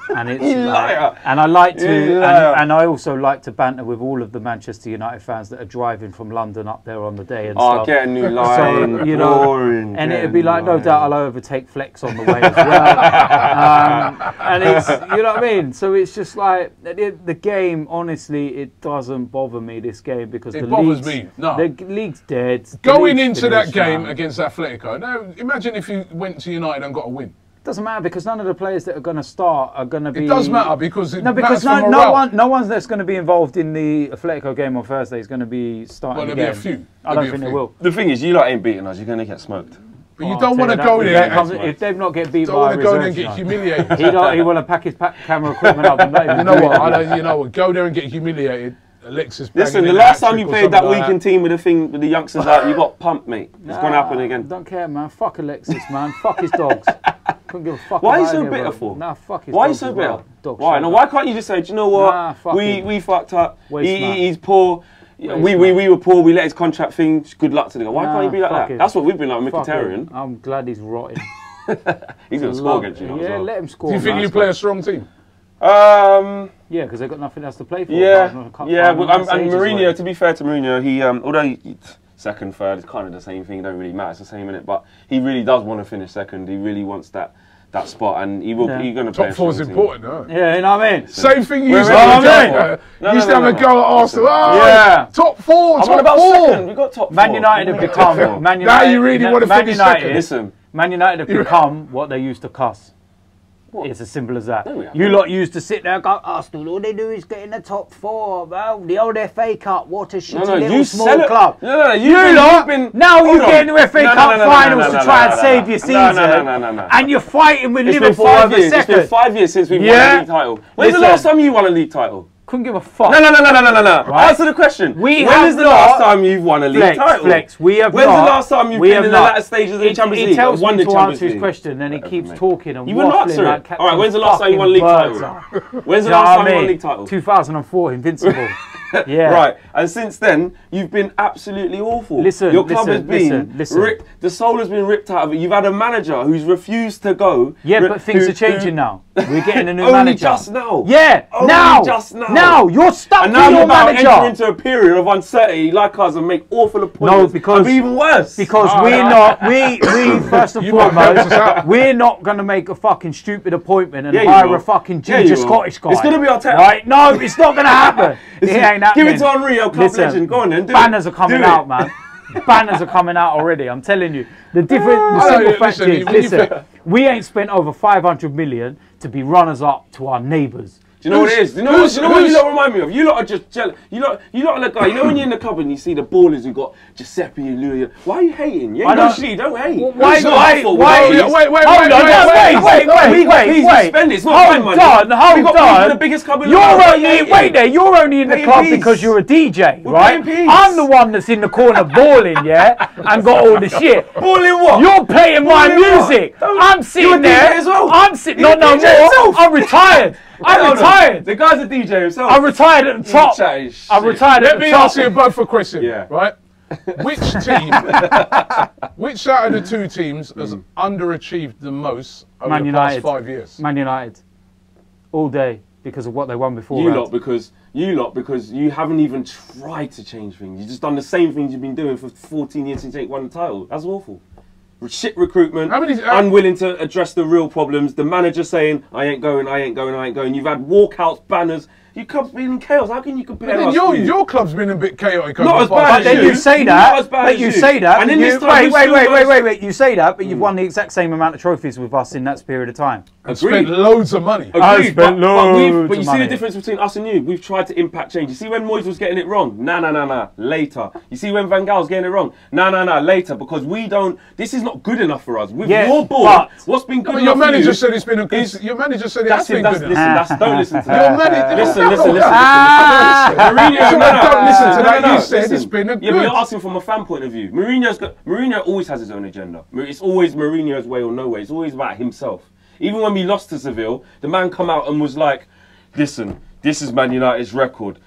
And it's and I like to, and I also like to banter with all of the Manchester United fans that are driving from London up there on the day and stuff. Get a new line, so, you know, and it'd be like, no doubt I'll overtake Flex on the way as well. And it's, you know what I mean. So it's just like the game. Honestly, it doesn't bother me, this game, because it bothers me. No, the league's dead. Going into that game against Atletico, now imagine if you went to United and got a win. Doesn't matter, because none of the players that are going to start are going to be. It does matter because no one that's going to be involved in the Atletico game on Thursday is going to be starting. Well, there'll be a few. I don't think they will. The thing is, you lot ain't beating us. You're going to get smoked. But you don't want to go there. If they've not get beat by a reserve, go there and get humiliated. He want to pack his camera equipment up and not even. You know what? You know what? Go there and get humiliated. Alexis. Listen, the last time you played that weekend team with the youngsters out, you got pumped, mate. It's going to happen again. Don't care, man. Fuck Alexis, man. Fuck his dogs. Couldn't give a fuck. Why are you so bitter for? Nah, fuck his Why are you dogs so as bitter? well. Why? No, why can't you just say, do you know what? We fucked up. He's poor. We were poor. We let his contract thing. Good luck to the guy. Why can't you be like that? That's what we've been like with Mkhitaryan. I'm glad he's rotting. He's going to score against you. Yeah, let him score. Do you think you play a strong team? Yeah, because they've got nothing else to play for. Yeah, and Mourinho, to be fair to Mourinho, he although second, third, it's kind of the same thing. It don't really matter. It's the same in it, but he really does want to finish second. He really wants that spot, and he will. He's going to play. Top four is important, though. Yeah, you know what I mean. Same thing you used to have. You used to have a go at Arsenal. Yeah, top four. Top four. We got top four. Man United have become. Now you really want to finish second. Listen, Man United have become what they used to cuss. What? It's as simple as that. You lot used to sit there and go, Arsenal, all they do is get in the top four. Well, the old FA Cup, what a shitty little small club. Now you get in the FA Cup finals to try and save your season. And you're fighting with Liverpool over second. It's been 5 years since we won a league title. When's the last time you won a league title? Couldn't give a fuck. No. Right? Answer the question. When is the last time you've won a league title? Flex, we have When's the last time you've been in the latter stages of the Champions League? He tells me to answer his question, and he keeps talking and you wouldn't answer it. All right, when's the last time you won a league title? When's the last time you won a league title? 2004, Invincible. Yeah. Right, and since then, you've been absolutely awful. Your club has been ripped. The soul has been ripped out of it. You've had a manager who's refused to go. Yeah, but things are changing now. We're getting a new manager. Only just now. Yeah, now. Just now. Now, you're stuck with your manager. And now you're into a period of uncertainty like us and make awful appointments. No, because... It'll be even worse. Because we're not... We first and foremost, we're not going to make a fucking stupid appointment and hire a fucking ginger Scottish guy. It's going to be our tech. Right? No, it's not going to happen. It ain't happening. Give it to Henry, our club legend. Go on then. Banners are coming out, man. Banners are coming out already. I'm telling you. The simple fact is, listen, we ain't spent over 500 million to be runners up to our neighbours. Do you know what it is? Do you know what you lot remind me of? You lot are just jealous. You lot are the guy. You know when you're in the club and you see the ballers who got Giuseppe and Louis. Why are you hating? You ain't no shit. Don't hate. Wait. Hold on. The biggest club in the world. You're only in the club because you're a DJ, right? I'm the one that's in the corner balling, yeah, and got all the shit. Balling what? You're playing my music. I'm sitting there. I'm sitting. No more. I'm retired. I'm retired. The guy's a DJ himself. I'm retired at the top. I'm retired at the top. Let me ask you both a question. Yeah. Right? Which team, which out of the two teams has underachieved the most over the past 5 years? Man United. All day because of what they won before. You lot because you haven't even tried to change things. You've just done the same things you've been doing for 14 years since you won the title. That's awful. Shit recruitment, unwilling to address the real problems, the manager saying, I ain't going. You've had walkouts, banners. Your club's been in chaos. How can you compare us? Your club's been a bit chaotic. Not as bad as you. You say that. But you say that. And in this time, wait. You say that, but you've won the exact same amount of trophies with us in that period of time. And spent loads of money. Agreed. But you see the difference between us and you. We've tried to impact change. You see when Moyes was getting it wrong? Nah. Later. You see when Van Gaal's getting it wrong? Nah. Later. Because we don't. This is not good enough for us. With your board, what's been good enough? Your manager said it's been a good. Your manager said it has been good enough. Don't listen to that. Don't listen to that. You said it's been a good. Yeah, but you're asking from a fan point of view. Mourinho always has his own agenda. It's always Mourinho's way or no way. It's always about himself. Even when we lost to Seville, the man come out and was like, listen, this is Man United's record.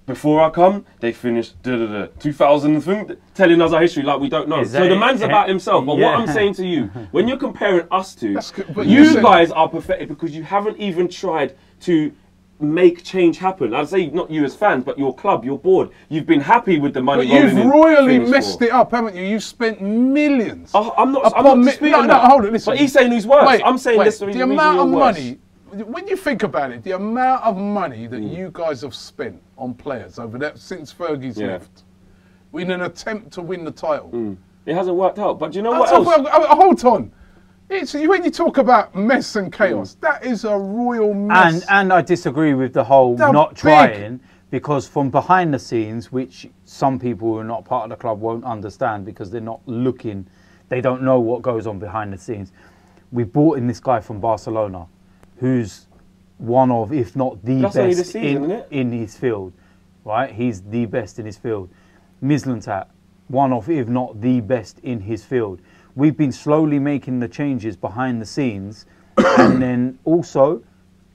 Before I come, they finished 2000, telling us our history like we don't know. So the man's about himself. But what I'm saying to you, when you're comparing us to, you guys are pathetic because you haven't even tried to make change happen. I'd say not you as fans, but your club, your board. You've been happy with the money. But you've royally messed it up, haven't you? You've spent millions. I'm not disputing that. No, hold it. Listen. But he's saying he's worse. I'm saying this. The amount of money. When you think about it, the amount of money that you guys have spent on players over that since Fergie's left, in an attempt to win the title, it hasn't worked out. But do you know what else? Hold on. When you talk about mess and chaos, that is a royal mess. And I disagree with the whole not trying, because from behind the scenes, which some people who are not part of the club won't understand because they're not looking, they don't know what goes on behind the scenes. We brought in this guy from Barcelona, who's one of, if not the best in his field, right? He's the best in his field. Mislintat, one of, if not the best in his field. We've been slowly making the changes behind the scenes, and then also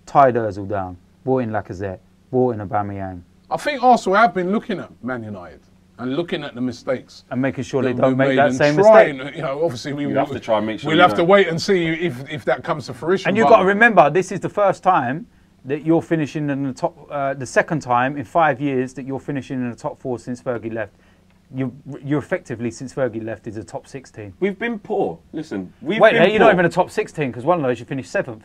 tied Ozil down, brought in Lacazette, brought in Aubameyang. I think Arsenal have been looking at Man United and looking at the mistakes and making sure they don't make that same mistake. You know, obviously we have to try and make sure. We'll have to wait and see if that comes to fruition. And you've got to remember, this is the first time that you're finishing in the top. The second time in 5 years that you're finishing in the top 4 since Fergie left. You're effectively, since Fergie left, is a top 6 team. We've been poor. Listen, you're not even a top 6 team because one of those you finished 7th.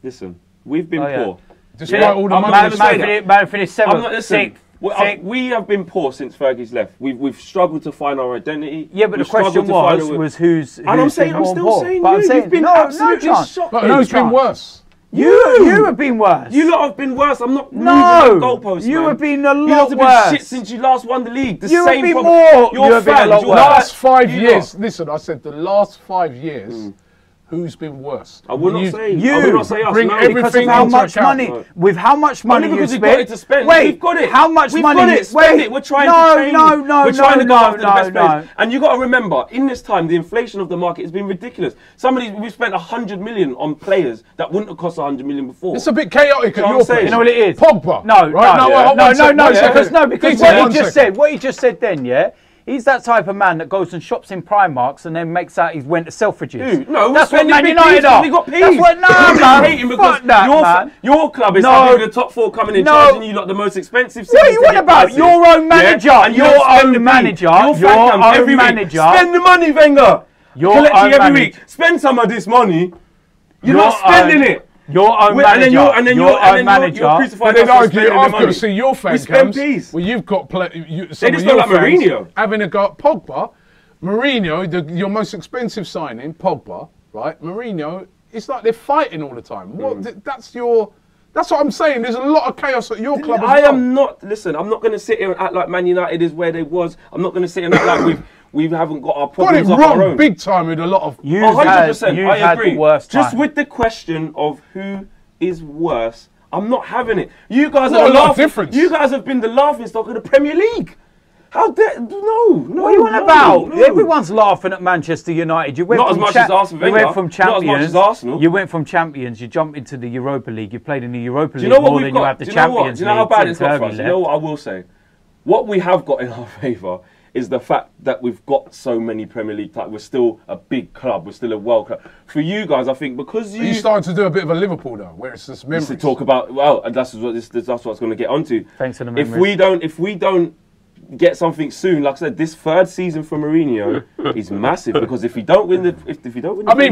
Listen, we've been poor. Despite all the money, man finished 7th, 6th. We have been poor since Fergie's left. We've struggled to find our identity. Yeah, but the question was who's and I'm still saying you've been absolutely shocked. But no, it's been worse. You have been worse. You lot have been worse. I'm not moving the goalposts, you have been a lot worse. You lot have been shit since you last won the league. You have been more. You have been a lot worse. Last 5 years. Listen, I said the last 5 years. Who's been worse? I would not say you. I would not say us. Bring everything because of how much money. With how much money you spent. Got it to spend. Wait, we've got it. How much we've money? Got it. Spend it. We're trying to change. We're trying to go after the best players. And you got to remember, in this time, the inflation of the market has been ridiculous. We've spent 100 million on players that wouldn't have cost 100 million before. It's a bit chaotic at your place. You know what it is? Pogba. No, because what he just said then, yeah. He's that type of man that goes and shops in Primarks and then makes out he's went to Selfridges. Dude, no, that's what Man United are. We got peas. That's what your club is having the top 4 coming in charging you lot the most expensive. What are you on about? Your own manager. And your own manager. Your own manager. Spend the money, Wenger. Collecting every week. Spend some of this money. You're not spending it. Your own manager. And then you're crucified. I've got to see your fan cams. Well, you've got they just don't like Mourinho. Having a go at Pogba. Mourinho, your most expensive signing, Pogba, right? Mourinho, it's like they're fighting all the time. That's what I'm saying. There's a lot of chaos at your club as well. I'm not going to sit here and act like Man United is where they was. I'm not going to sit here and act like we haven't got our problems got it wrong big time with a lot of... 100%, I agree. Just with the question of who is worse, I'm not having it. You guys are laughing. You guys have been the laughing stock of the Premier League. How dare... No. What are you on about? Everyone's laughing at Manchester United. You went not as much as Arsenal. You went from champions. Not as much as Arsenal. You went from champions. You jumped into the Europa League. You played in the Europa League more than you have the Champions League. Do you know how bad it's got for us? You know what I will say? What we have got in our favour is the fact that we've got so many Premier League titles. We're still a big club. We're still a world club. For you guys, I think because you... Are you starting to do a bit of a Liverpool though, where it's just memories? To talk about, well, that's what I was going to get onto. Thanks for the memories. If we don't get something soon, like I said, this 3rd season for Mourinho is massive because if you don't win the,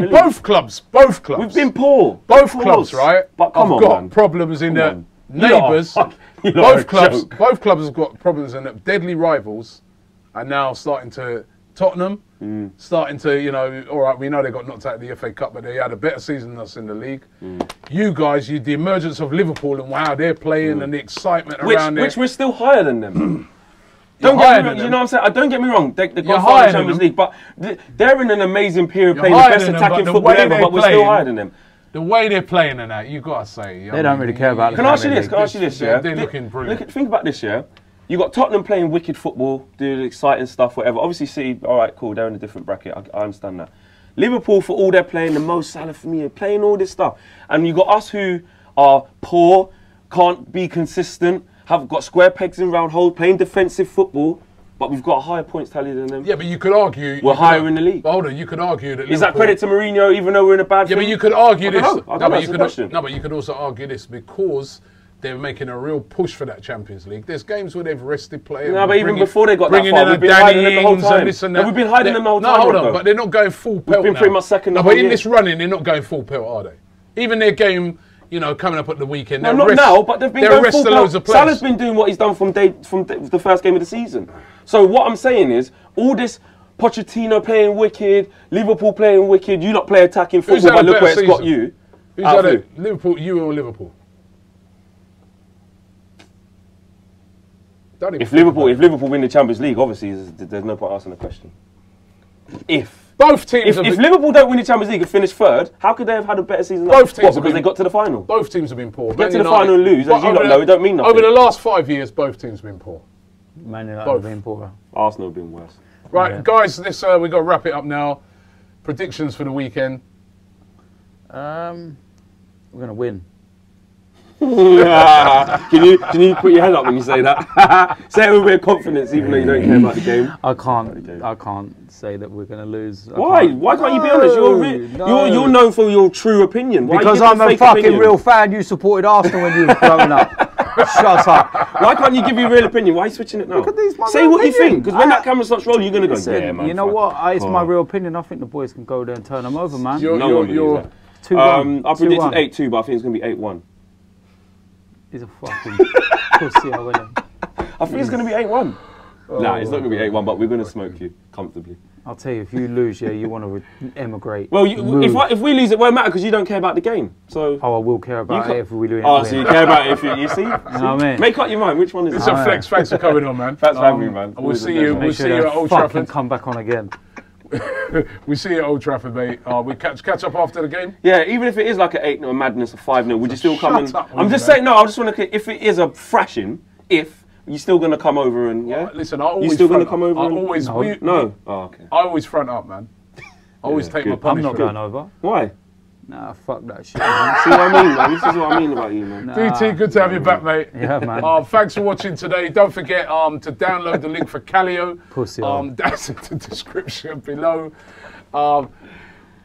both clubs. We've been poor. Both clubs, right? But come on, got problems in the neighbours. Both clubs have got problems in the deadly rivals. And now starting to Tottenham, starting to, all right, we know they got knocked out of the FA Cup, but they had a better season than us in the league. You guys, the emergence of Liverpool and how they're playing and the excitement around there. Which we're still higher than them. Don't get me wrong, you know what I'm saying? Don't get me wrong, they got far in the Champions League, but they're in an amazing period playing the best attacking football ever, but we're still higher than them. The way they're playing and that, you got to say. They don't really care about. Can I ask you this? Can I ask you this? Yeah, they're looking brilliant. Think about this. Yeah, you got Tottenham playing wicked football, doing exciting stuff, whatever. Obviously, City, all right, cool. They're in a different bracket. I understand that. Liverpool, for all they're playing, the Mo Salah for me, playing all this stuff, and you got us who are poor, can't be consistent, have got square pegs in round holes, playing defensive football. But we've got a higher points tally than them. Yeah, but you could argue... We're higher in the league. But hold on, you could argue that Is that credit to Mourinho even though we're in a bad Yeah, but you could argue this... No, but you could also argue this because they're making a real push for that Champions League. There's games where they've rested players. No, but even before they got that far, we've been hiding them the whole time. No, we've been hiding them the whole time. No, hold on, but they're not going full pelt now. We've been pretty much second. No, but in this running, they're not going full pelt, are they? Even their game... You know, coming up at the weekend. No, not now, but they've been going full loads of players. Salah's been doing what he's done from the first game of the season. So what I'm saying is, all this Pochettino playing wicked, Liverpool playing wicked, you not play attacking football, but look where it's got you. Who's had it? Liverpool, you or Liverpool? If Liverpool win the Champions League, obviously there's no point asking the question. Both teams. If Liverpool don't win the Champions League and finish third, how could they have had a better season? Both teams because they got to the final. Both teams have been poor. Get to the final and lose, as you lot know, it don't mean nothing. Over the last 5 years, both teams have been poor. Man United have been poorer. Arsenal have been worse. Right, guys, we've got to wrap it up now. Predictions for the weekend. We're going to win. Can you put your head up when you say that? Say it with a bit of confidence, even though you don't care about the game. I can't say that we're going to lose. Why? Why can't you be honest? You're known for your true opinion. Because I'm a fucking real fan. You supported Arsenal when you were growing up. Shut up. Why can't you give your real opinion? Why are you switching it now? Say what you think, because when that camera starts rolling, you're going to go, yeah, man. You know what? It's my real opinion. I think the boys can go there and turn them over, man. You're 2-1. I predicted 8-2, but I think it's going to be 8-1. He's a fucking pussy, I win. I think it's going to be 8-1. Nah, it's not going to be 8-1, but we're going to smoke you comfortably. I'll tell you, if you lose, yeah, you want to emigrate. Well, if we lose, it won't matter because you don't care about the game. So. Oh, I will care about it if we lose. Oh, so you care about it if you see? You know what I mean? Make up your mind. Which one is it? It's a flex. Thanks for coming on, man. Thanks for having me, man. We'll see you. We'll see you at Old Trafford. Come back on again. We see you at Old Trafford, mate. We catch up after the game. Yeah, even if it is like an 8-0 madness, a 5-0, would you still come and? I'm just saying. No, I just want to. If it is a thrashing, you're still going to come over and yeah. Listen, I always. You still going to come over? No. Oh, okay. I always front up, man. I always take my punishment. I'm not going over. Why? Nah, fuck that shit. See what I mean, man? This is what I mean about you, man. DT, good to have you back, mate. Yeah, man. Thanks for watching today. Don't forget to download the link for Calio. Pussy. That's in the description below.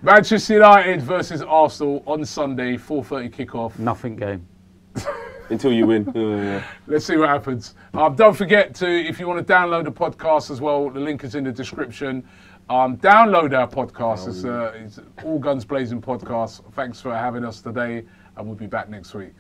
Manchester United versus Arsenal on Sunday, 4:30 kickoff. Nothing game. Until you win. Yeah. Let's see what happens. Don't forget to, if you want to download the podcast as well, the link is in the description. Download our podcast. It's All Guns Blazing podcast. Thanks for having us today, and we'll be back next week.